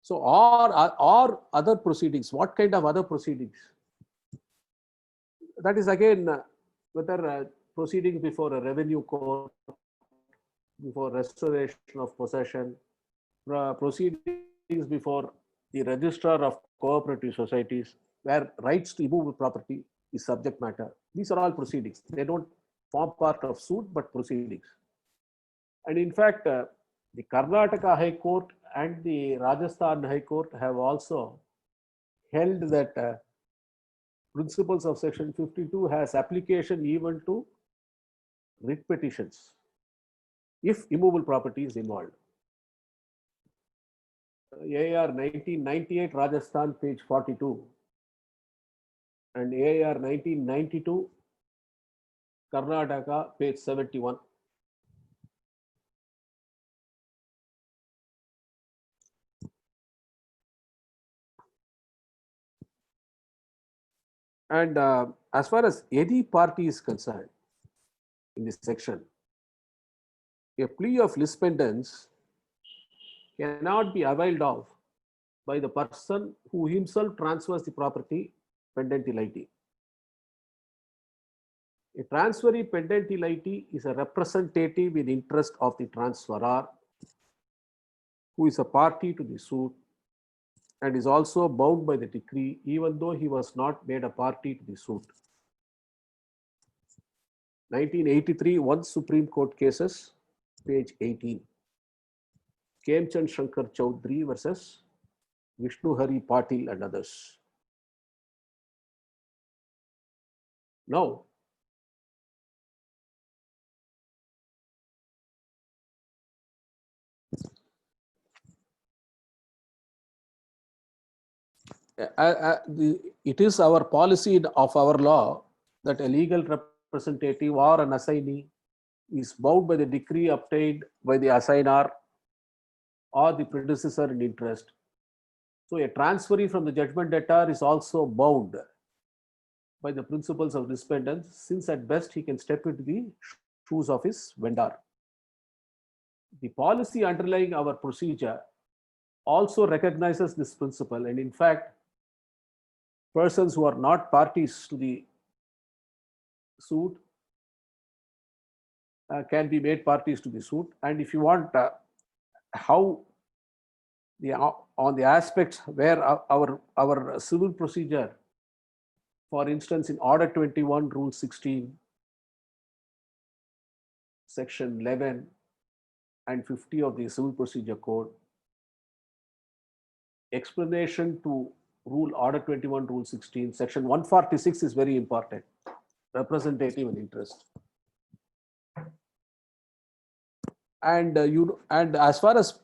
So or other proceedings, what kind of other proceedings? That is again whether proceedings before a revenue court, before restoration of possession, proceedings before the registrar of cooperative societies, where rights to immovable property is subject matter. These are all proceedings. They don't form part of suit, but proceedings. And in fact, the Karnataka High Court and the Rajasthan High Court have also held that principles of section 52 has application even to writ petitions if immovable property is involved. AR 1998 Rajasthan, page 42, and AR 1992 Karnataka, page 71. And as far as any party is concerned in this section, a plea of lease pendants cannot be availed of by the person who himself transfers the property pendenti liti. A transferee pendenti liti is a representative in interest of the transferor who is a party to the suit and is also bound by the decree even though he was not made a party to the suit. 1983 one Supreme Court cases, page 18. Kemchand Shankar Chaudhary versus Vishnu Hari Patil and others. Now, it is our policy of our law that a legal representative or an assignee is bound by the decree obtained by the assigner or the predecessor in interest. So a transferee from the judgment debtor is also bound by the principles of dependence, since at best he can step into the shoes of his vendor. The policy underlying our procedure also recognizes this principle, and in fact, persons who are not parties to the suit can be made parties to the suit. And if you want how the on the aspects where our civil procedure, for instance, in Order 21, Rule 16, Section 11 and 50 of the Civil Procedure Code, explanation to Rule Order 21, Rule 16, Section 146 is very important. Representative and interest. And and as far as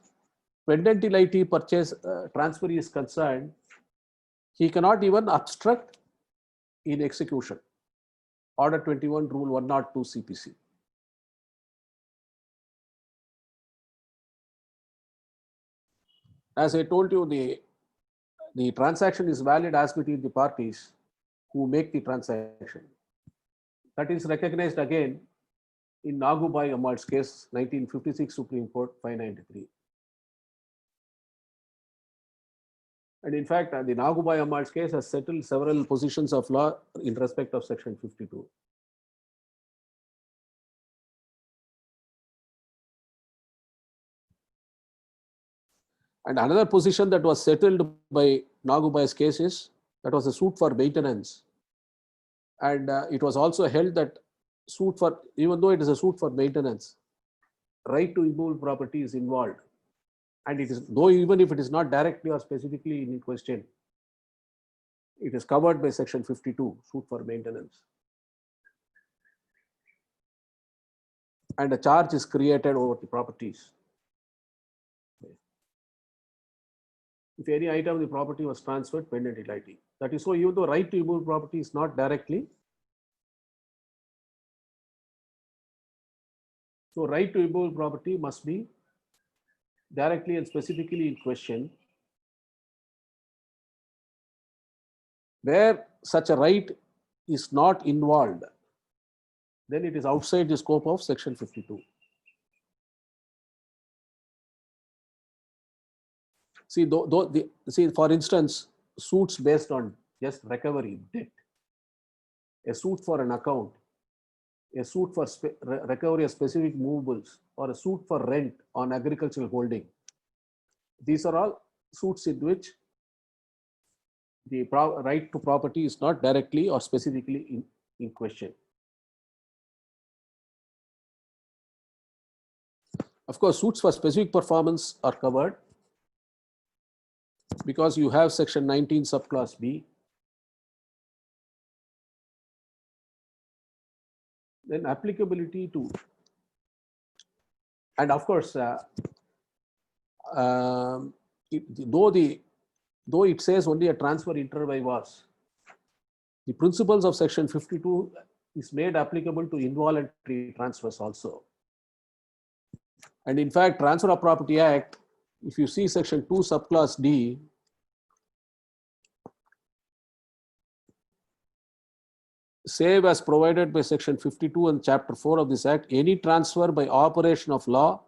pendentility purchase transfer is concerned, he cannot even obstruct in execution. Order 21, Rule 102 CPC. As I told you, the transaction is valid as between the parties who make the transaction. That is recognized again in Nagubai Ammal's case, 1956 Supreme Court 593. And in fact, the Nagubai Ammal's case has settled several positions of law in respect of Section 52. And another position that was settled by Nagubai's case is that was a suit for maintenance. And it was also held that suit for, even though it is a suit for maintenance, right to immovable property is involved. And it is, though even if it is not directly or specifically in question, it is covered by Section 52, suit for maintenance. And a charge is created over the properties. If any item of the property was transferred, pendentility. That is so, even though right to immovable property is not directly, so right to immovable property must be directly and specifically in question. Where such a right is not involved, then it is outside the scope of Section 52. See, see, for instance, suits based on just recovery, debt, a suit for an account, a suit for recovery of specific movables, or a suit for rent on agricultural holding. These are all suits in which the right to property is not directly or specifically in question. Of course, suits for specific performance are covered because you have Section 19 subclass B. Then applicability to, and of course, though it says only a transfer interview was, the principles of Section 52 is made applicable to involuntary transfers also. And in fact, Transfer of Property Act, if you see Section 2 subclass D, save as provided by Section 52 and Chapter 4 of this Act, any transfer by operation of law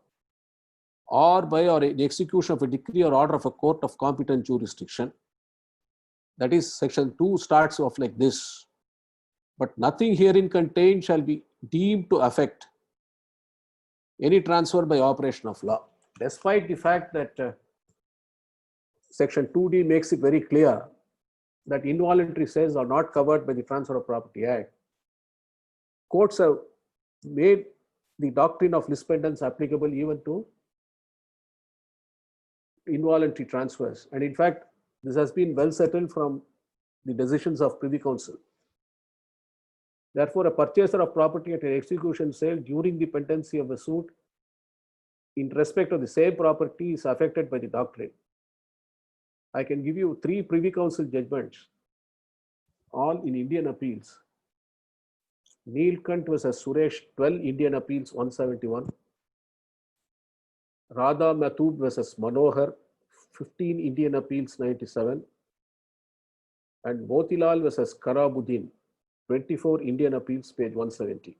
or by or in execution of a decree or order of a court of competent jurisdiction. That is, Section 2 starts off like this. But nothing herein contained shall be deemed to affect any transfer by operation of law. Despite the fact that Section 2D makes it very clear that involuntary sales are not covered by the Transfer of Property Act, courts have made the doctrine of lis pendens applicable even to involuntary transfers. And in fact, this has been well settled from the decisions of Privy Council. Therefore, a purchaser of property at an execution sale during the pendency of a suit in respect of the same property is affected by the doctrine. I can give you 3 Privy Council judgments, all in Indian appeals. Neelkant versus Suresh, 12 Indian Appeals 171. Radha Mathub versus Manohar, 15 Indian Appeals 97, and Motilal versus Karabuddin 24 Indian Appeals page 170.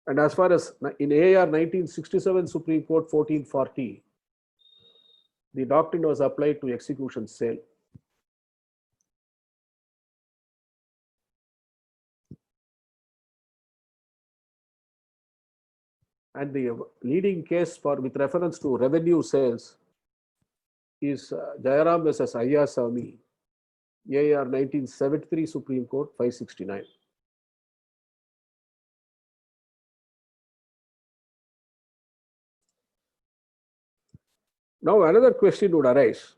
And as far as in AR 1967 Supreme Court 1440, the doctrine was applied to execution sale. And the leading case for with reference to revenue sales is Jayaram versus Ayyasamy, AR 1973 Supreme Court 569. Now another question would arise,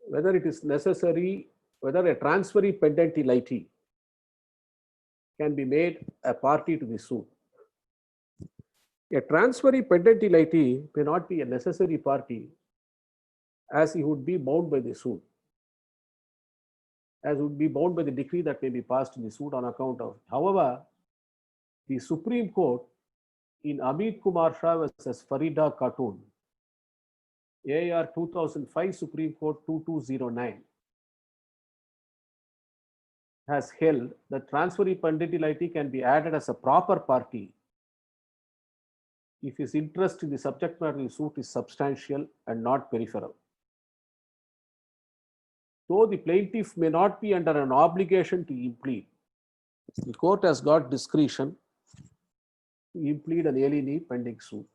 whether it is necessary, whether a transferee pendenti liti can be made a party to the suit. A transferee pendenti liti may not be a necessary party, as he would be bound by the suit, as would be bound by the decree that may be passed in the suit on account of. However, the Supreme Court in Amit Kumar Shah versus Farida Khatun, AR 2005 Supreme Court 2209, has held that transferee pendenti liti can be added as a proper party if his interest in the subject matter of the suit is substantial and not peripheral. Though the plaintiff may not be under an obligation to implead, the court has got discretion to implead an alienee pending suit.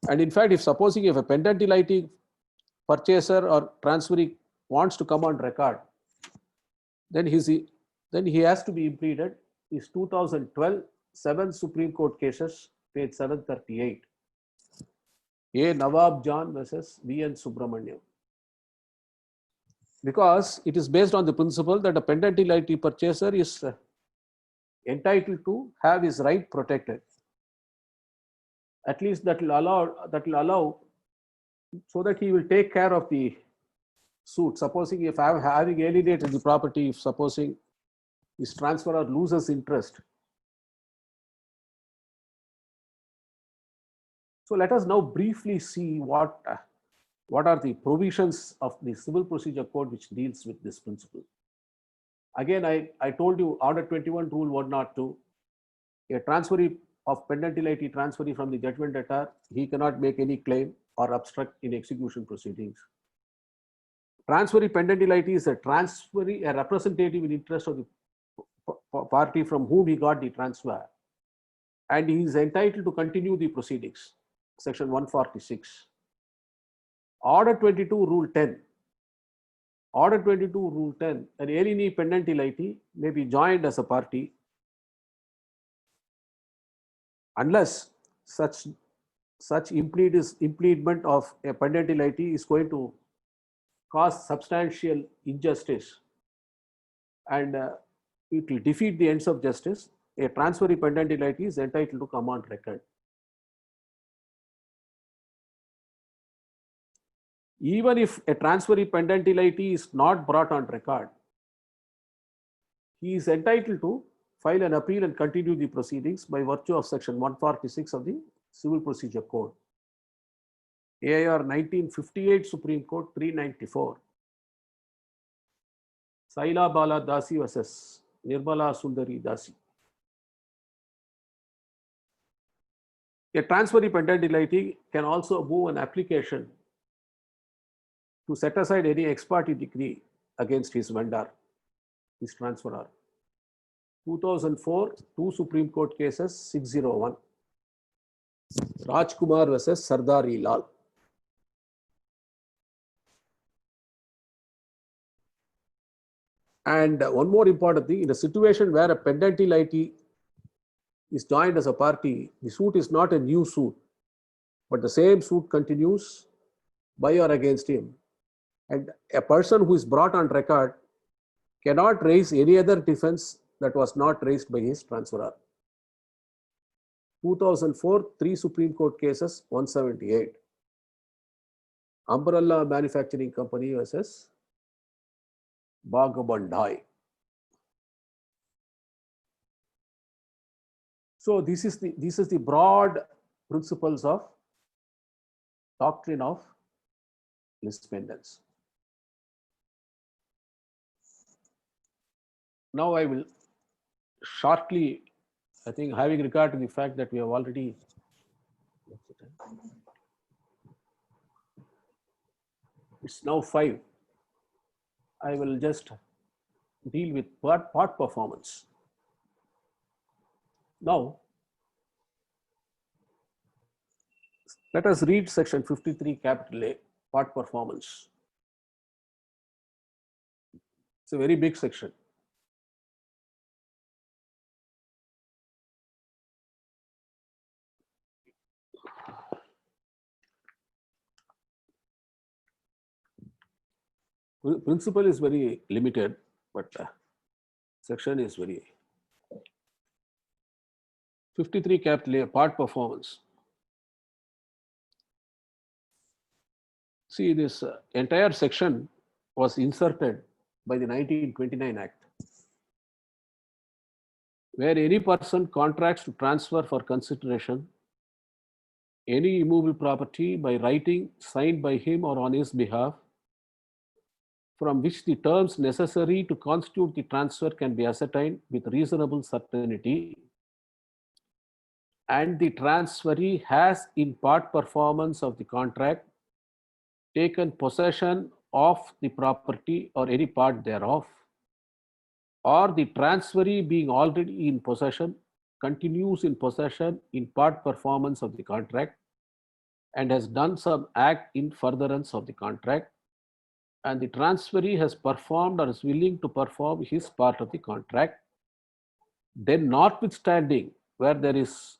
And in fact, if supposing if a pendenti liti purchaser or transferee wants to come on record, then he has to be impleaded. Is 2012 7 Supreme Court cases, page 738. A. Nawab John versus V. N. Subramaniam. Because it is based on the principle that a pendenti liti purchaser is entitled to have his right protected. At least that will allow so that he will take care of the suit. Supposing if I am having alienated the property, if supposing his transferor loses interest. So let us now briefly see what are the provisions of the Civil Procedure Code which deals with this principle. Again, I told you Order 21 Rule 102, a transferee of pendenti liti transferee from the judgment debtor, he cannot make any claim or obstruct in execution proceedings. Transferee pendenti liti is a transferee, a representative in interest of the party from whom he got the transfer, and he is entitled to continue the proceedings. Section 146. Order 22 Rule 10. Order 22 Rule 10, an alienee pendenti liti may be joined as a party unless such impleadment of a pendenti liti is going to cause substantial injustice and it will defeat the ends of justice. A transferee pendenti liti is entitled to come on record. Even if a transferee pendenti liti is not brought on record, he is entitled to file an appeal and continue the proceedings by virtue of Section 146 of the Civil Procedure Code. AIR 1958 Supreme Court 394. Saila Bala Dasi versus Nirmala Sundari Dasi. A transferee pendenti liti can also move an application to set aside any ex parte decree against his vendor, his transferor. 2004, 2 Supreme Court cases, 601. Rajkumar versus Sardari Lal. And one more important thing, in a situation where a pendenti liti is joined as a party, the suit is not a new suit, but the same suit continues by or against him. And a person who is brought on record cannot raise any other defense that was not raised by his transferor. 2004, 3 Supreme Court cases, 178. Umbrella Manufacturing Company versus Bhagabandhai. So this is the broad principles of doctrine of Lespendance. Now I will shortly, I think, having regard to the fact that we have already, it's now 5. I will just deal with part performance. Now, let us read section 53 capital A, part performance. It's a very big section. Principle is very limited, but section is very 53 capital A, part performance. See, this entire section was inserted by the 1929 Act, where any person contracts to transfer for consideration any immovable property by writing signed by him or on his behalf, from which the terms necessary to constitute the transfer can be ascertained with reasonable certainty, and the transferee has, in part performance of the contract, taken possession of the property or any part thereof, or the transferee being already in possession continues in possession in part performance of the contract and has done some act in furtherance of the contract, and the transferee has performed or is willing to perform his part of the contract, then notwithstanding where there is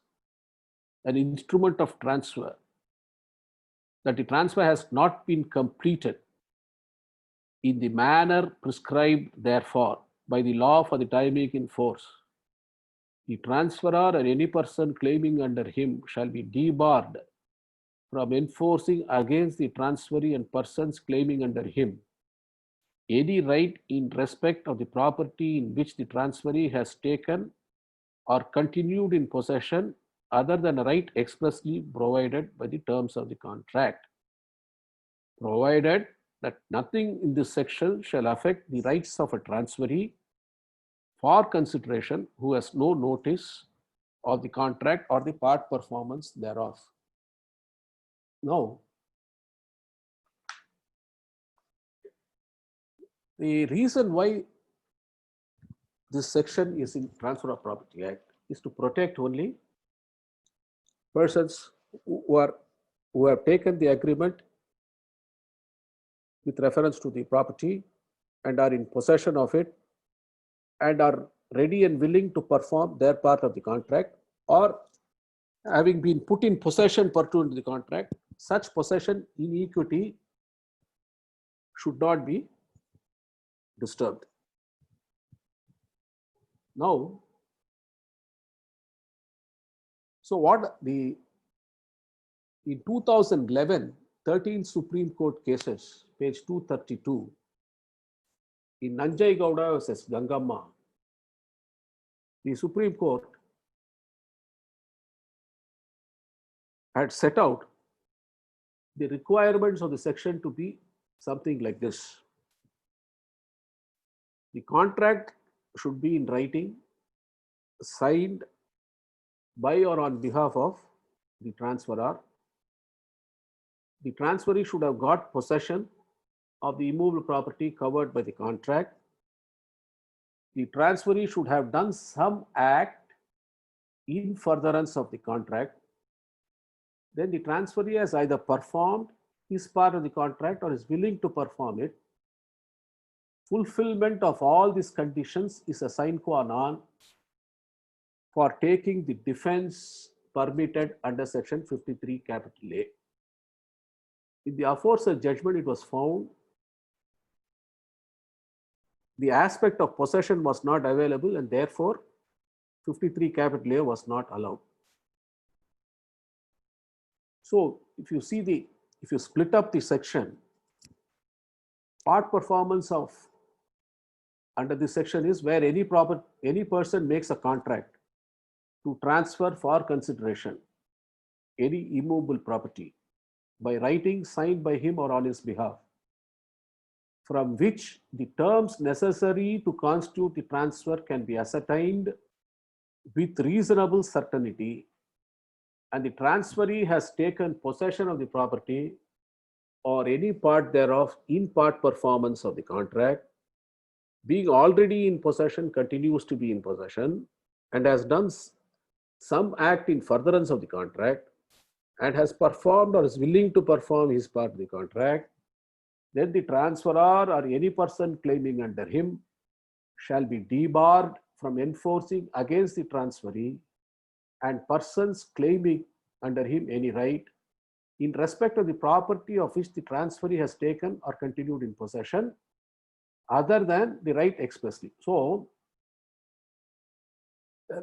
an instrument of transfer, that the transfer has not been completed in the manner prescribed therefore by the law for the time being in force, the transferor and any person claiming under him shall be debarred from enforcing against the transferee and persons claiming under him any right in respect of the property in which the transferee has taken or continued in possession other than a right expressly provided by the terms of the contract, provided that nothing in this section shall affect the rights of a transferee for consideration who has no notice of the contract or the part performance thereof. Now, the reason why this section is in Transfer of Property Act is to protect only persons who have taken the agreement with reference to the property and are in possession of it and are ready and willing to perform their part of the contract, or having been put in possession pursuant to the contract, such possession in equity should not be disturbed. Now, so what in 2011, 13 Supreme Court cases, page 232, in Nanjai Gowda versus Gangamma, the Supreme Court had set out the requirements of the section to be something like this. The contract should be in writing, signed by or on behalf of the transferor. The transferee should have got possession of the immovable property covered by the contract. The transferee should have done some act in furtherance of the contract. Then the transferee has either performed his part of the contract or is willing to perform it. Fulfillment of all these conditions is a sine qua non for taking the defense permitted under section 53 capital A. In the aforesaid judgment, it was found the aspect of possession was not available and therefore 53 capital A was not allowed. So if you see if you split up the section, part performance of under this section is where any person makes a contract to transfer for consideration any immovable property by writing signed by him or on his behalf, from which the terms necessary to constitute the transfer can be ascertained with reasonable certainty, and the transferee has taken possession of the property or any part thereof in part performance of the contract, being already in possession, continues to be in possession, and has done some act in furtherance of the contract, and has performed or is willing to perform his part of the contract, then the transferor or any person claiming under him shall be debarred from enforcing against the transferee and persons claiming under him any right in respect of the property of which the transferee has taken or continued in possession, other than the right expressly. So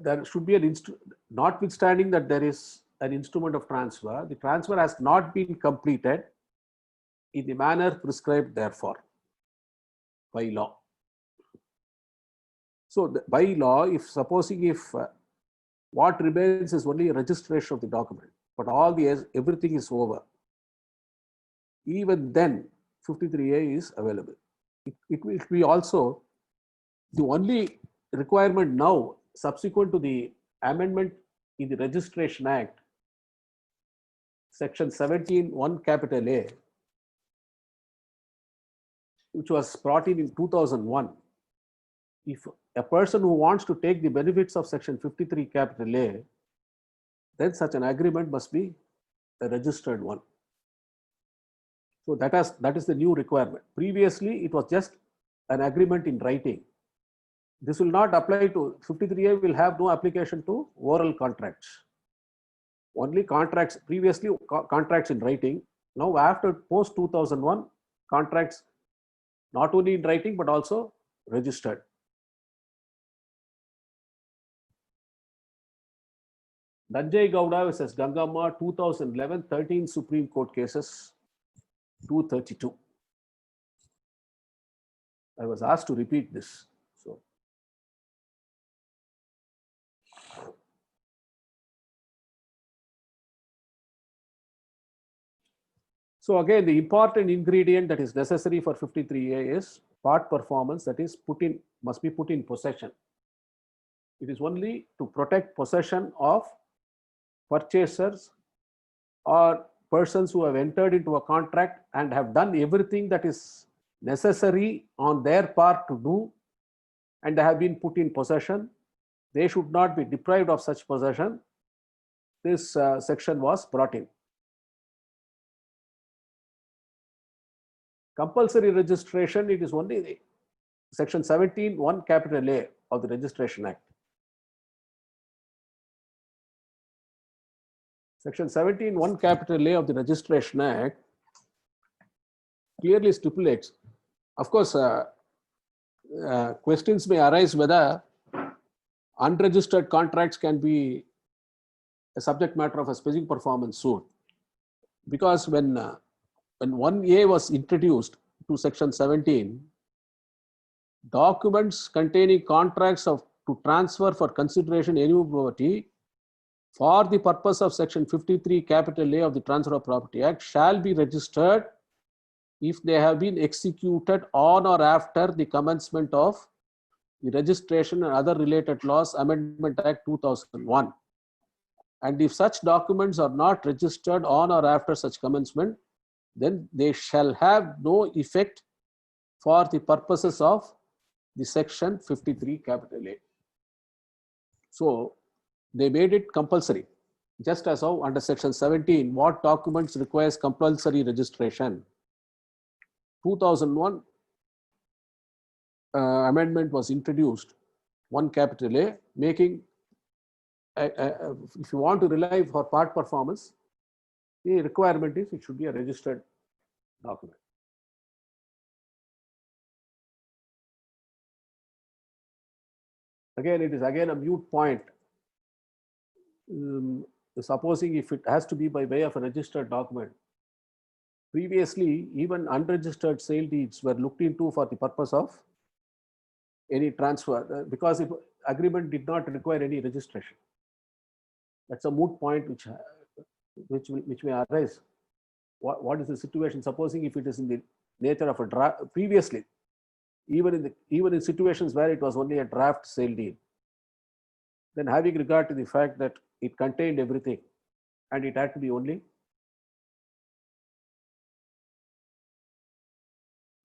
there should be an notwithstanding that there is an instrument of transfer, the transfer has not been completed in the manner prescribed therefore by law. So by law, if supposing if what remains is only a registration of the document, but everything is over, even then 53A is available. It will be also the only requirement now subsequent to the amendment in the Registration Act, section 17(1) capital A, which was brought in 2001. If a person who wants to take the benefits of section 53 capital A, then such an agreement must be a registered one. So that is the new requirement. Previously, it was just an agreement in writing. This will not apply to 53A, will have no application to oral contracts. Only contracts, previously contracts in writing. Now after post 2001, contracts not only in writing but also registered. Danjay Gowda versus Gangamma, 2011, 13 Supreme Court cases, 232. I was asked to repeat this. So again, the important ingredient that is necessary for 53A is part performance, that is must be put in possession. It is only to protect possession of purchasers or persons who have entered into a contract and have done everything that is necessary on their part to do, and they have been put in possession. They should not be deprived of such possession. This section was brought in. Compulsory registration, it is only section 17(1) capital A of the Registration Act. Section 17(1) capital A of the Registration Act clearly stipulates, of course, questions may arise whether unregistered contracts can be a subject matter of a specific performance suit. Because when 1A was introduced to section 17, documents containing contracts to transfer for consideration any property for the purpose of section 53 capital A of the Transfer of Property Act shall be registered if they have been executed on or after the commencement of the Registration and Other Related Laws Amendment Act 2001. And if such documents are not registered on or after such commencement, then they shall have no effect for the purposes of the section 53 capital A. So they made it compulsory, just as how under section 17, what documents requires compulsory registration. 2001 amendment was introduced, 1 capital A, making, if you want to rely for part performance, the requirement is it should be a registered document. Again, it is again a moot point. Supposing if it has to be by way of a registered document, previously even unregistered sale deeds were looked into for the purpose of any transfer, because if agreement did not require any registration. That's a moot point which which may arise. What is the situation? Supposing if it is in the nature of a draft previously, even in situations where it was only a draft sale deal, then having regard to the fact that it contained everything and it had to be only,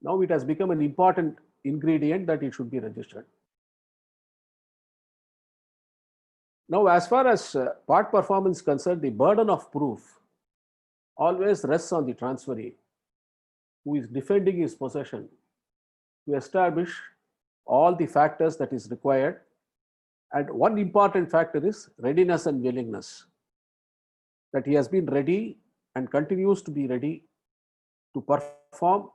now it has become an important ingredient that it should be registered. Now, as far as part performance is concerned, the burden of proof always rests on the transferee who is defending his possession to establish all the factors that is required. And one important factor is readiness and willingness, that he has been ready and continues to be ready to perform.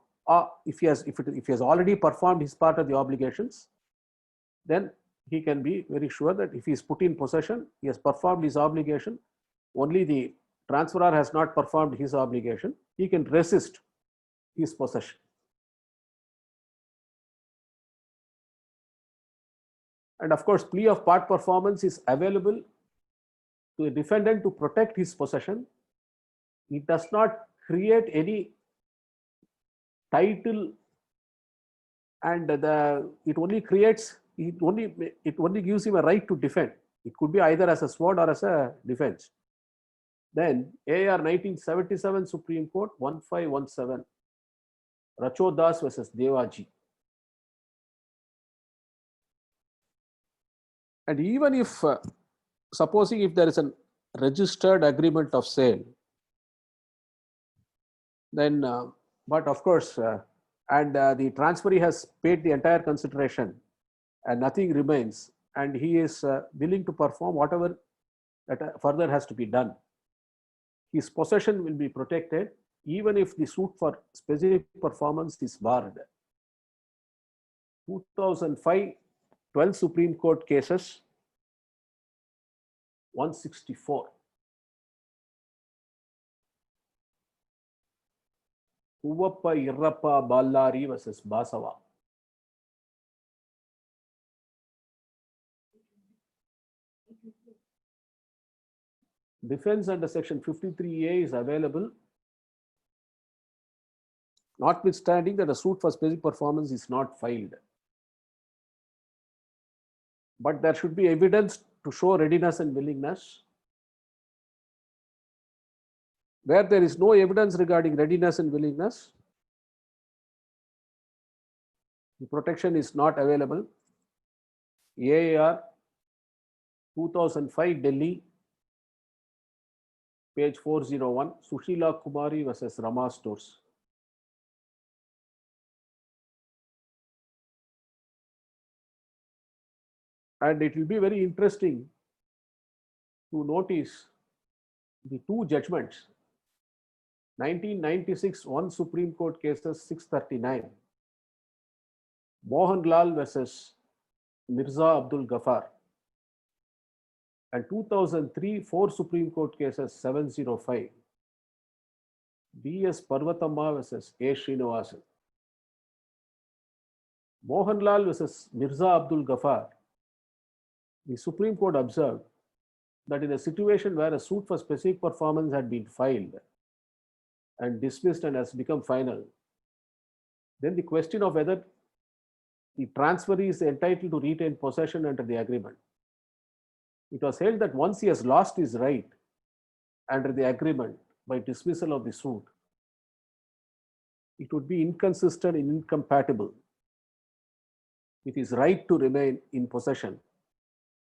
If he has already performed his part of the obligations, then he can be very sure that if he is put in possession, he has performed his obligation. Only the transferor has not performed his obligation. He can resist his possession. And of course, plea of part performance is available to the defendant to protect his possession. It does not create any title, and it only gives him a right to defend. It could be either as a sword or as a defense. Then AR 1977 Supreme Court 1517, Rachodas versus Devaji. And even if, supposing if there is a registered agreement of sale, then, but of course, and the transferee has paid the entire consideration and nothing remains, and he is willing to perform whatever that further has to be done, his possession will be protected even if the suit for specific performance is barred. 2005 12 Supreme Court cases, 164. Huvappa Irrappa Ballari versus Basava. Defense under section 53A is available, notwithstanding that a suit for specific performance is not filed. But there should be evidence to show readiness and willingness. Where there is no evidence regarding readiness and willingness, the protection is not available. AAR 2005 Delhi, page 401, Sushila Kumari versus Rama Stores. And it will be very interesting to notice the two judgments. 1996, one Supreme Court cases 639. Mohanlal versus Mirza Abdul Ghaffar. And 2003, four Supreme Court cases 705. B.S. Parvatamma versus A. Srinivasan. Mohanlal versus Mirza Abdul Ghaffar. The Supreme Court observed that in a situation where a suit for specific performance had been filed and dismissed and has become final, then the question of whether the transferee is entitled to retain possession under the agreement. It was held that once he has lost his right under the agreement by dismissal of the suit, it would be inconsistent and incompatible with his right to remain in possession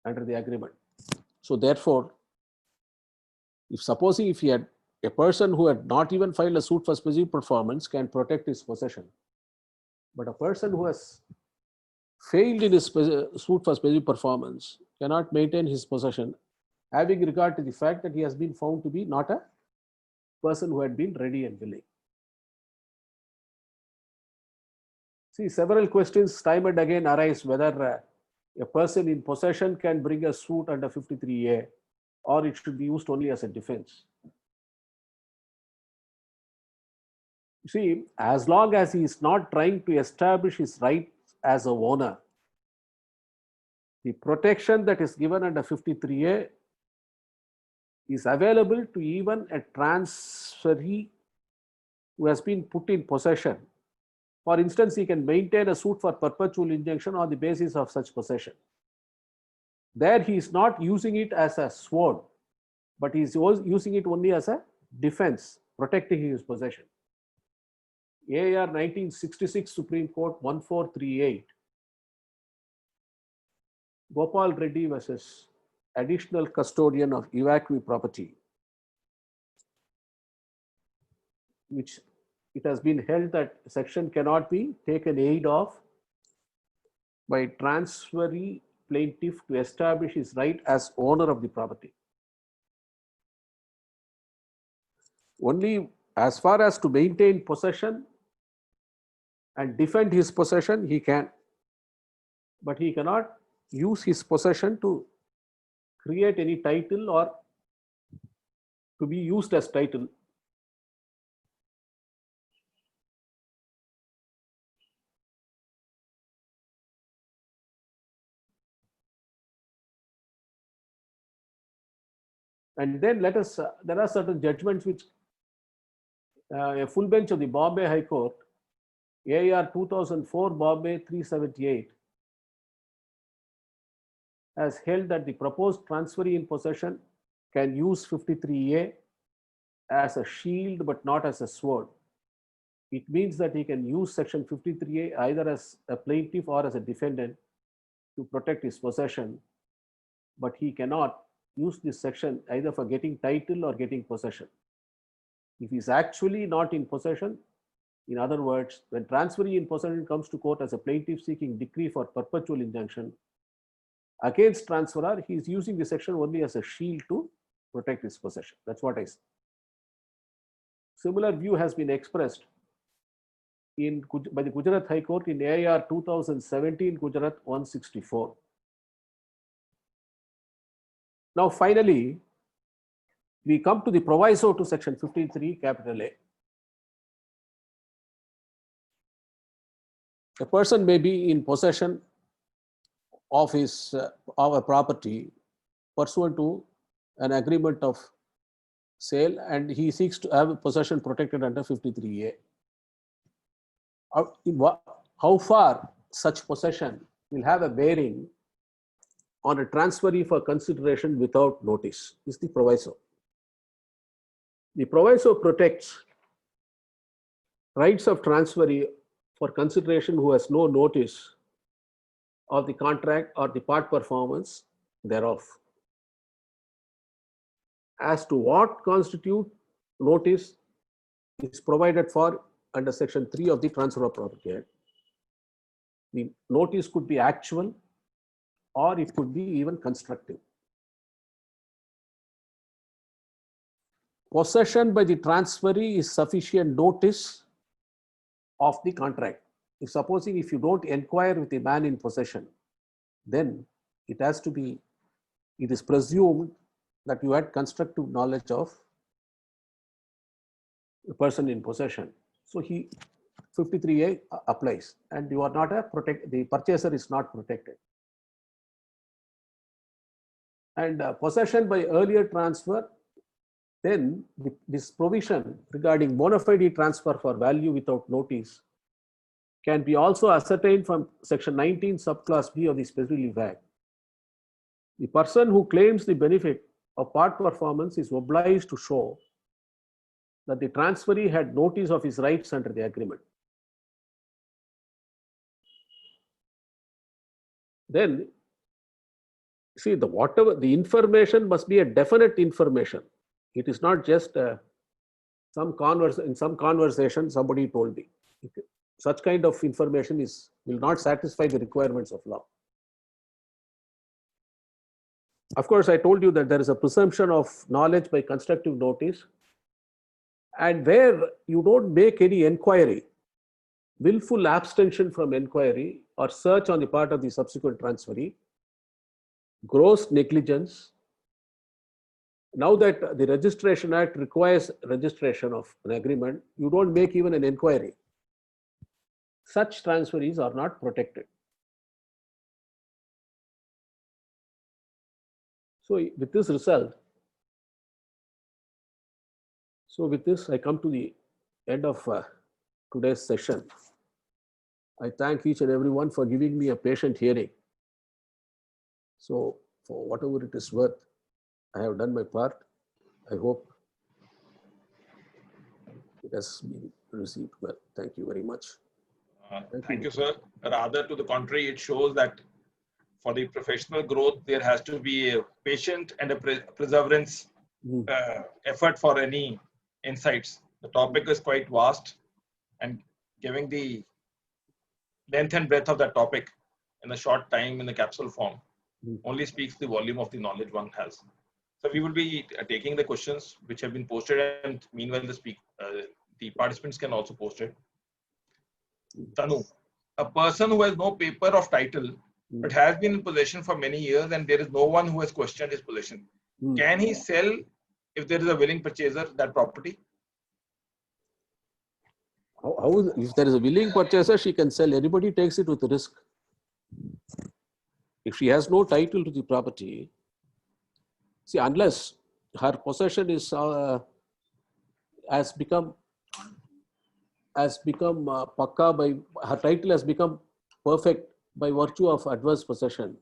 under the agreement. So therefore, supposing he had a person who had not even filed a suit for specific performance can protect his possession, but a person who has failed in his suit for specific performance cannot maintain his possession, having regard to the fact that he has been found to be not a person who had been ready and willing. See, several questions time and again arise whether a person in possession can bring a suit under 53A or it should be used only as a defense. You see, as long as he is not trying to establish his rights as a owner, the protection that is given under 53A is available to even a transferee who has been put in possession. For instance, he can maintain a suit for perpetual injunction on the basis of such possession. There he is not using it as a sword, but he is using it only as a defense, protecting his possession. AIR 1966 Supreme Court 1438. Gopal Reddy versus additional custodian of evacuee property, which it has been held that section cannot be taken aid of by transferee plaintiff to establish his right as owner of the property. Only as far as to maintain possession and defend his possession, he can, but he cannot use his possession to create any title or to be used as title. And then let us, there are certain judgments which a full bench of the Bombay High Court, AIR 2004 Bombay 378, has held that the proposed transferee in possession can use 53A as a shield but not as a sword. It means that he can use section 53A either as a plaintiff or as a defendant to protect his possession, but he cannot use this section either for getting title or getting possession. If he is actually not in possession, in other words, when transferee in possession comes to court as a plaintiff seeking decree for perpetual injunction against transferor, he is using the section only as a shield to protect his possession. That's what I say. Similar view has been expressed by the Gujarat High Court in AIR 2017 Gujarat 164. Now finally, we come to the proviso to section 53 capital A. A person may be in possession of his of a property pursuant to an agreement of sale, and he seeks to have possession protected under 53A. How far such possession will have a bearing on a transferee for consideration without notice is the proviso. The proviso protects rights of transferee for consideration who has no notice of the contract or the part performance thereof. As to what constitutes notice is provided for under section 3 of the Transfer of Property Act. The notice could be actual or it could be even constructive. Possession by the transferee is sufficient notice of the contract. If supposing if you don't inquire with the man in possession, then it is presumed that you had constructive knowledge of the person in possession. So 53A applies, and you are not the purchaser is not protected. And possession by earlier transfer, then this provision regarding bona fide transfer for value without notice can be also ascertained from section 19 subclass B of the Special Relief Act. The person who claims the benefit of part performance is obliged to show that the transferee had notice of his rights under the agreement. Then, see, the information must be a definite information. It is not just in some conversation somebody told me. Such kind of information will not satisfy the requirements of law. Of course, I told you that there is a presumption of knowledge by constructive notice, and where you don't make any inquiry, willful abstention from inquiry or search on the part of the subsequent transferee, gross negligence. Now that the Registration Act requires registration of an agreement, you don't make even an inquiry. Such transferees are not protected. So with this result, So with this, I come to the end of today's session. I thank each and everyone for giving me a patient hearing. So for whatever it is worth, I have done my part. I hope it has been received well. Thank you very much. Thank you, sir. Rather to the contrary, it shows that for the professional growth, there has to be a patient and a perseverance effort for any insights. The topic is quite vast, and giving the length and breadth of that topic in a short time in the capsule form only speaks the volume of the knowledge one has. So we will be taking the questions which have been posted, and meanwhile the participants can also post it. Tanu, a person who has no paper of title but has been in possession for many years and there is no one who has questioned his possession, can he sell, if there is a willing purchaser, that property? If there is a willing purchaser, she can sell. Anybody takes it with risk. If she has no title to the property, see, unless her possession is has become pakka by her title has become perfect by virtue of adverse possession,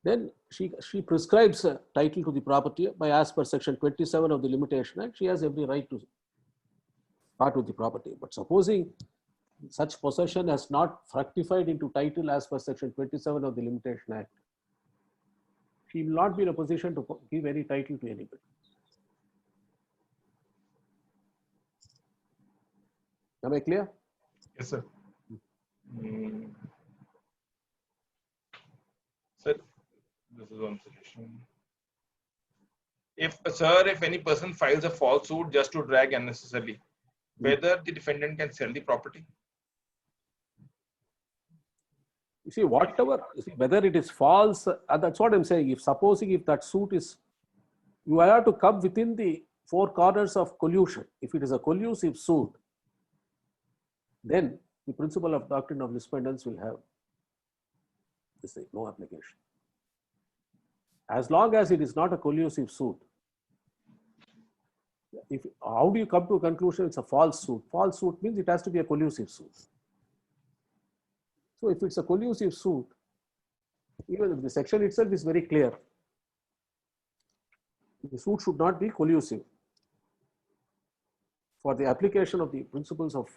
then she prescribes a title to the property by as per section 27 of the Limitation Act. She has every right to part with the property. But supposing such possession has not fructified into title as per section 27 of the Limitation Act, she will not be in a position to give any title to anybody. Am I clear? Yes, sir. Sir, this is one suggestion. If any person files a false suit just to drag unnecessarily, whether the defendant can sell the property? You see, whether it is false, that's what I'm saying. If that suit is, you have to come within the four corners of collusion. If it is a collusive suit, then the principle of doctrine of lispendence will have no application. As long as it is not a collusive suit, how do you come to a conclusion it's a false suit? False suit means it has to be a collusive suit. So if it's a collusive suit, even the section itself is very clear. The suit should not be collusive. For the application of the principles of,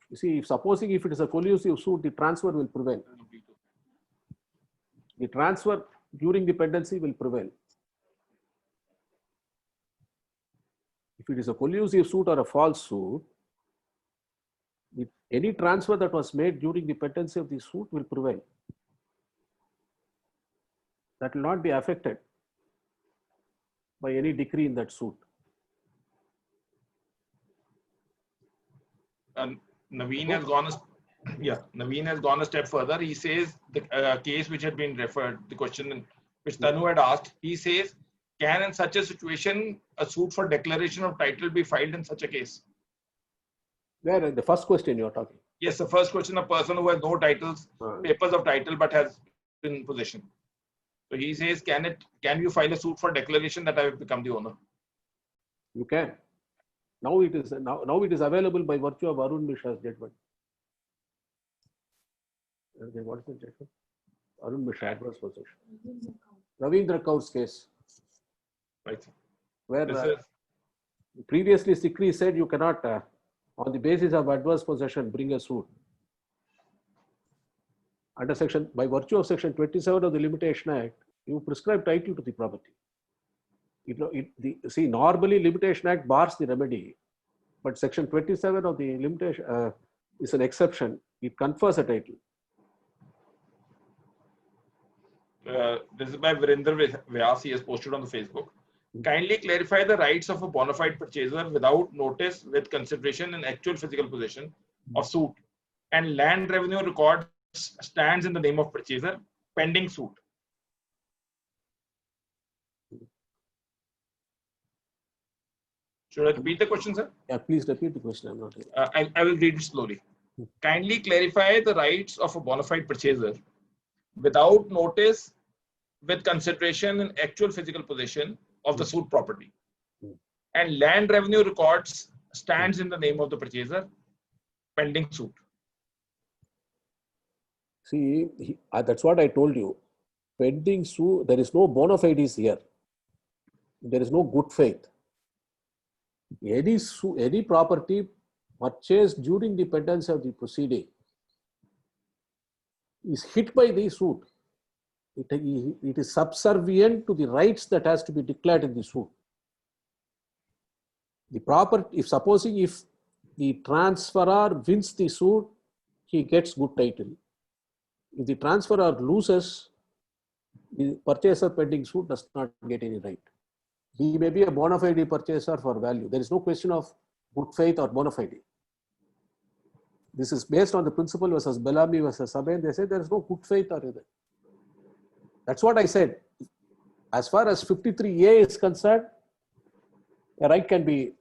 you see, supposing if it is a collusive suit, the transfer will prevail. The transfer during dependency will prevail. If it is a collusive suit or a false suit, any transfer that was made during the pendency of the suit will prevail. That will not be affected by any decree in that suit. Naveen has gone a step further. He says the case which had been referred, the question which Tanu had asked, he says, can in such a situation a suit for declaration of title be filed in such a case? Where the first question you are talking? Yes, the first question, a person who has no titles, papers of title, but has been in possession. So he says, can you file a suit for declaration that I have become the owner? You can. Now it is available by virtue of Arun Mishra's judgment. What is the judgment? Arun Mishra adverse possession. Ravindra Kaur's case. Right. Where previously Sikri said you cannot, on the basis of adverse possession, bring a suit. Under by virtue of section 27 of the Limitation Act, you prescribe title to the property. See, normally Limitation Act bars the remedy, but section 27 of the Limitation is an exception. It confers a title. This is by Virender Vyas. He has posted on the Facebook. Kindly clarify the rights of a bona fide purchaser without notice with consideration in actual physical possession of suit, and land revenue record stands in the name of purchaser pending suit. Should I repeat the question, sir? Yeah, please repeat the question. I'm not here. I will read it slowly. Kindly clarify the rights of a bona fide purchaser without notice with consideration in actual physical possession of the suit property. Hmm. And land revenue records stands in the name of the purchaser pending suit. See, that's what I told you. Pending suit, there is no bona fides here. There is no good faith. Any property purchased during the pendency of the proceeding is hit by the suit. It is subservient to the rights that has to be declared in the suit. The property, if the transferor wins the suit, he gets good title. If the transferor loses, the purchaser pending suit does not get any right. He may be a bona fide purchaser for value. There is no question of good faith or bona fide. This is based on the principle versus Bellamy versus Sabin. They say there is no good faith or anything. That's what I said. As far as 53A is concerned, a right can be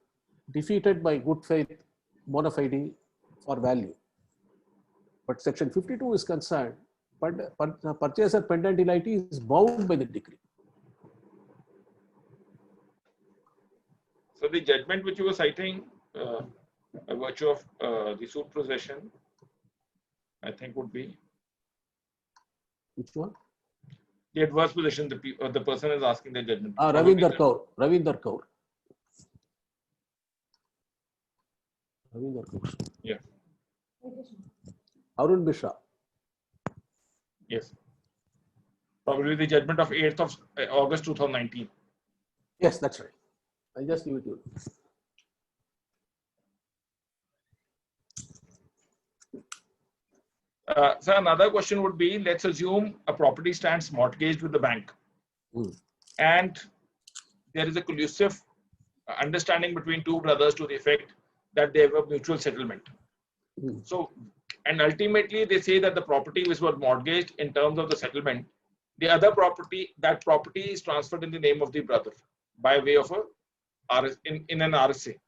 defeated by good faith, bona fide, or value. But section 52 is concerned, but the purchaser pendentility is bound by the decree. So the judgment which you were citing, by virtue of the suit possession, I think would be Which one? the adverse possession. The person is asking the judgment. Ravinder Kaur. Ravinder Kaur. Ravinder Kaur. Yeah. Arun Mishra. Yes. Probably the judgment of 8th of August 2019. Yes, that's right. I just give it to you. So another question would be, let's assume a property stands mortgaged with the bank, and there is a collusive understanding between two brothers to the effect that they have a mutual settlement. So, and ultimately they say that the property which was mortgaged in terms of the settlement, the other property, that property is transferred in the name of the brother by way of in an RSA,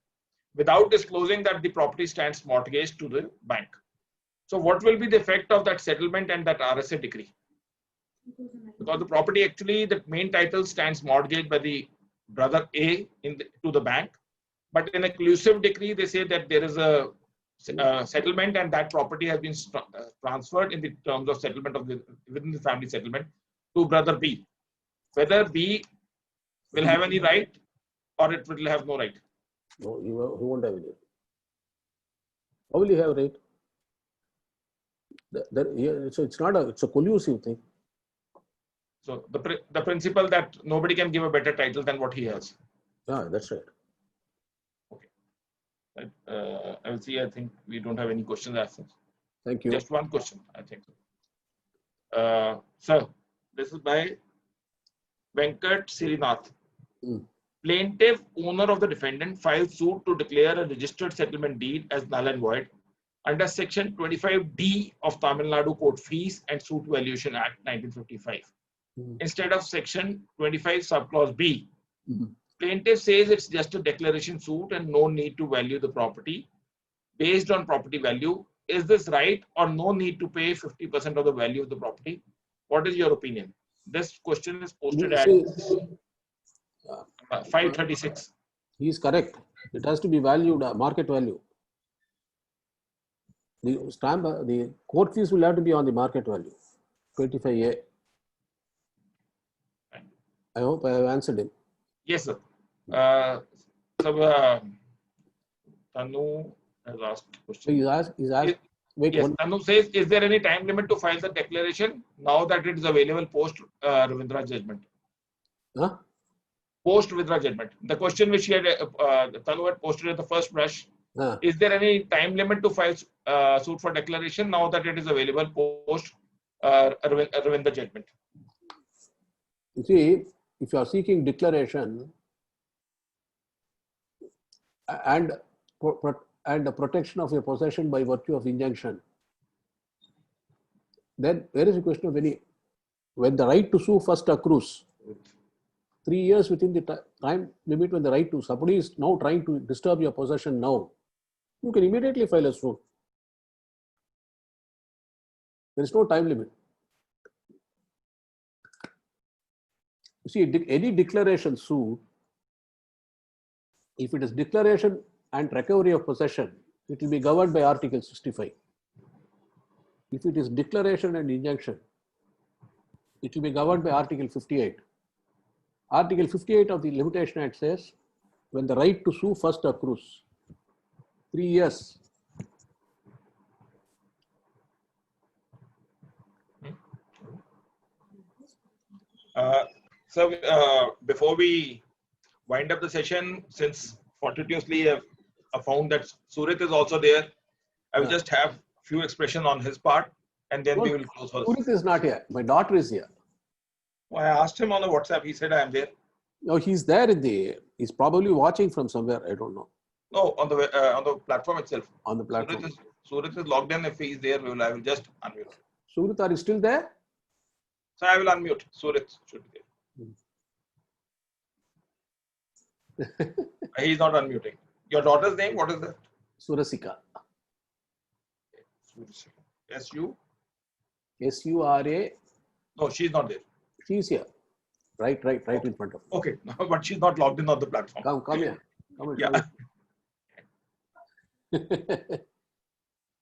without disclosing that the property stands mortgaged to the bank. So what will be the effect of that settlement and that RSA decree? Because the property actually, the main title stands mortgaged by the brother A to the bank, but in a collusive decree they say that there is a settlement and that property has been transferred in the terms of settlement of within the family settlement to brother B. Whether B will have any right or it will have no right. No, he won't have any. How will he have right? So it's a collusive thing. So the principle that nobody can give a better title than what he has. Yeah, that's right. Okay. I will see. I think we don't have any questions as such. Thank you. Just one question, I think. Sir, this is by Venkat Srinath. Plaintiff, owner of the defendant, files suit to declare a registered settlement deed as null and void under Section 25D of Tamil Nadu Court Fees and Suit Valuation Act 1955. Instead of Section 25 subclause B, plaintiff says it's just a declaration suit and no need to value the property based on property value. Is this right, or no need to pay 50% of the value of the property? What is your opinion? This question is posted at 536. He is correct. It has to be valued, market value. The court fees will have to be on the market value, 25A. I hope I have answered him. Yes, sir. Tanu has asked a question. He's asked, wait, yes, Tanu says, is there any time limit to file the declaration now that it is available post Ravindra judgment? Huh? Post Ravindra judgment. The question which he had, Tanu had posted at the first brush. Is there any time limit to file suit for declaration now that it is available post Ravindra judgment? You see, if you are seeking declaration and the protection of your possession by virtue of injunction, then there is a question of when the right to sue first accrues, 3 years within the time limit when the right to, somebody is now trying to disturb your possession now, you can immediately file a suit. There is no time limit. You see, any declaration suit, if it is declaration and recovery of possession, it will be governed by Article 65. If it is declaration and injunction, it will be governed by Article 58. Article 58 of the Limitation Act says, when the right to sue first accrues, 3 years. So before we wind up the session, since fortuitously I found that Surit is also there, I will just have few expressions on his part, and then we will close for Surit is not here. My daughter is here. I asked him on the WhatsApp. He said I am there. No, he's there in the. He's probably watching from somewhere. I don't know. No, on the platform itself. On the platform. Surit is logged in. If he is there, I will just unmute. Surit, are you still there? So I will unmute. Surit should be there. He is not unmuting. Your daughter's name? What is that? Surasika. S-U? S-U-R-A. No, she's not there. She's here. Right in front of me. Okay, but she's not logged in on the platform. Come here. Come yeah.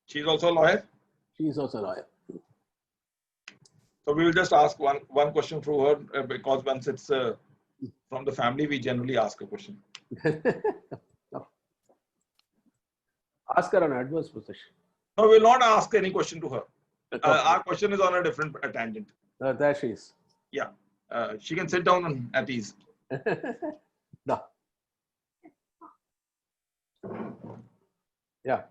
She's also a lawyer? She's also a lawyer. So we will just ask one question through her because once it's from the family, we generally ask a question. Ask her on adverse possession. No, we will not ask any question to her. Our question is on a different tangent. There she is. Yeah. She can sit down at ease. No. Yeah.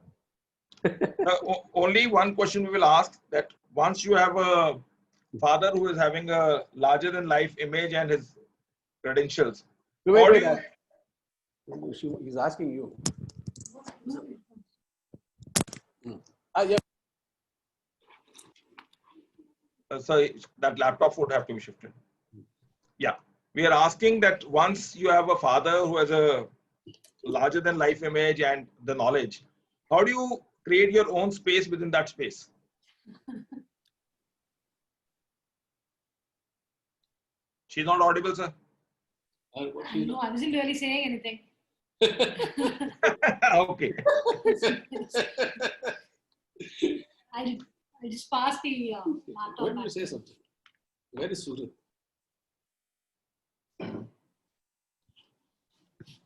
Only one question we will ask, that once you have a father who is having a larger than life image and his credentials. Wait. He's asking you. Yeah. So that laptop would have to be shifted. Yeah. We are asking that once you have a father who has a larger than life image and the knowledge, how do you create your own space within that space? She's not audible, sir. No, I wasn't really saying anything. Okay. I just passed the laptop. Why don't you say something? Where is Surit?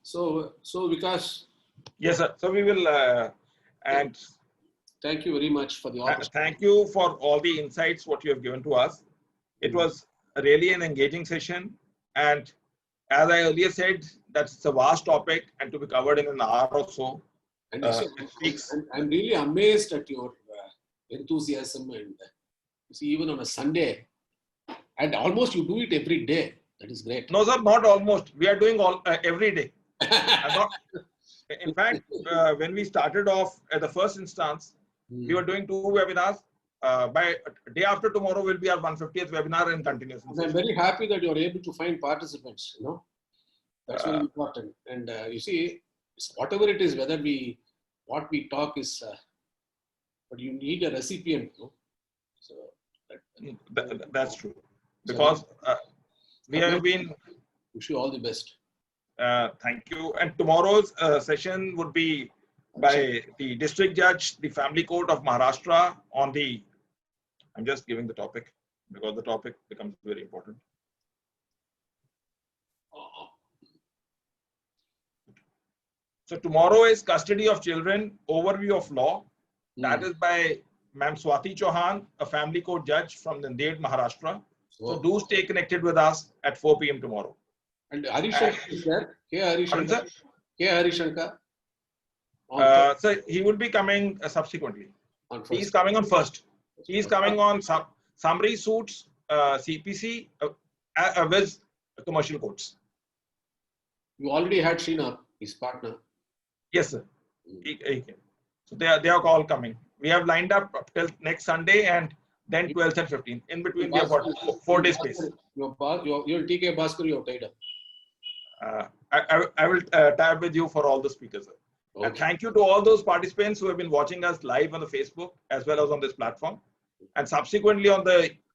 So Vikas. Yes, sir. So we will, and thank you very much for the opportunity. Thank you for all the insights what you have given to us. It was really an engaging session, and as I earlier said, that's a vast topic and to be covered in an hour or so. And I'm really amazed at your enthusiasm, and you see, even on a Sunday, and almost you do it every day. That is great. No, sir, not almost. We are doing every day. In fact, when we started off at the first instance, we were doing 2 webinars. By day after tomorrow will be our 150th webinar in continuous. I'm very happy that you're able to find participants. You know, that's very important. And you see, whatever it is, whether what we talk is, but you need a recipient. You know? So that's true. Because we have been. Wish you all the best. Thank you. And tomorrow's session would be by the district judge, the family court of Maharashtra on the. I'm just giving the topic because the topic becomes very important. So tomorrow is custody of children, overview of law. That is by Ma'am Swati Chauhan, a family court judge from Nanded, Maharashtra. So do stay connected with us at 4 p.m. tomorrow. And Harishankar is there? Harishankar. So he will be coming subsequently. He's coming on first. He's coming on summary suits, CPC, with commercial courts. You already had Srinath, his partner. Yes, sir. He came. So they are all coming. We have lined up till next Sunday and then 12th and 15th. In between, we have got 4 days space. Your TK Bhaskar, you have tied up. I will tab with you for all the speakers. Okay. And thank you to all those participants who have been watching us live on the Facebook as well as on this platform, and subsequently on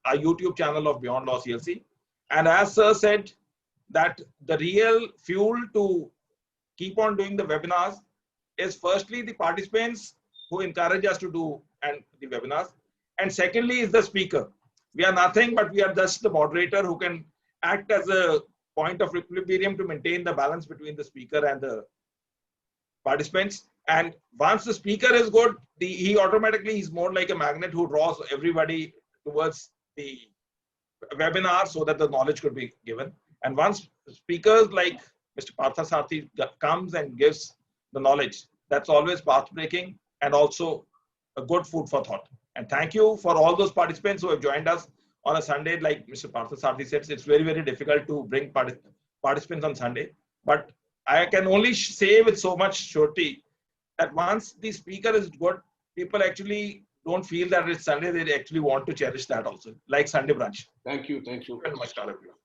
our YouTube channel of Beyond Law CLC. And as Sir said, that the real fuel to keep on doing the webinars is firstly the participants who encourage us to do and the webinars, and secondly is the speaker. We are nothing but we are just the moderator who can act as a point of equilibrium to maintain the balance between the speaker and the participants. And once the speaker is good, he automatically is more like a magnet who draws everybody towards the webinar so that the knowledge could be given. And once speakers like Mr. Partha Sarthi comes and gives the knowledge, that's always path breaking and also a good food for thought. And thank you for all those participants who have joined us on a Sunday. Like Mr. Partha Sarthi said, it's very, very difficult to bring participants on Sunday. But I can only say with so much surety that once the speaker is good, people actually don't feel that it's Sunday. They actually want to cherish that also, like Sunday brunch. Thank you. Thank you. Very much, everyone.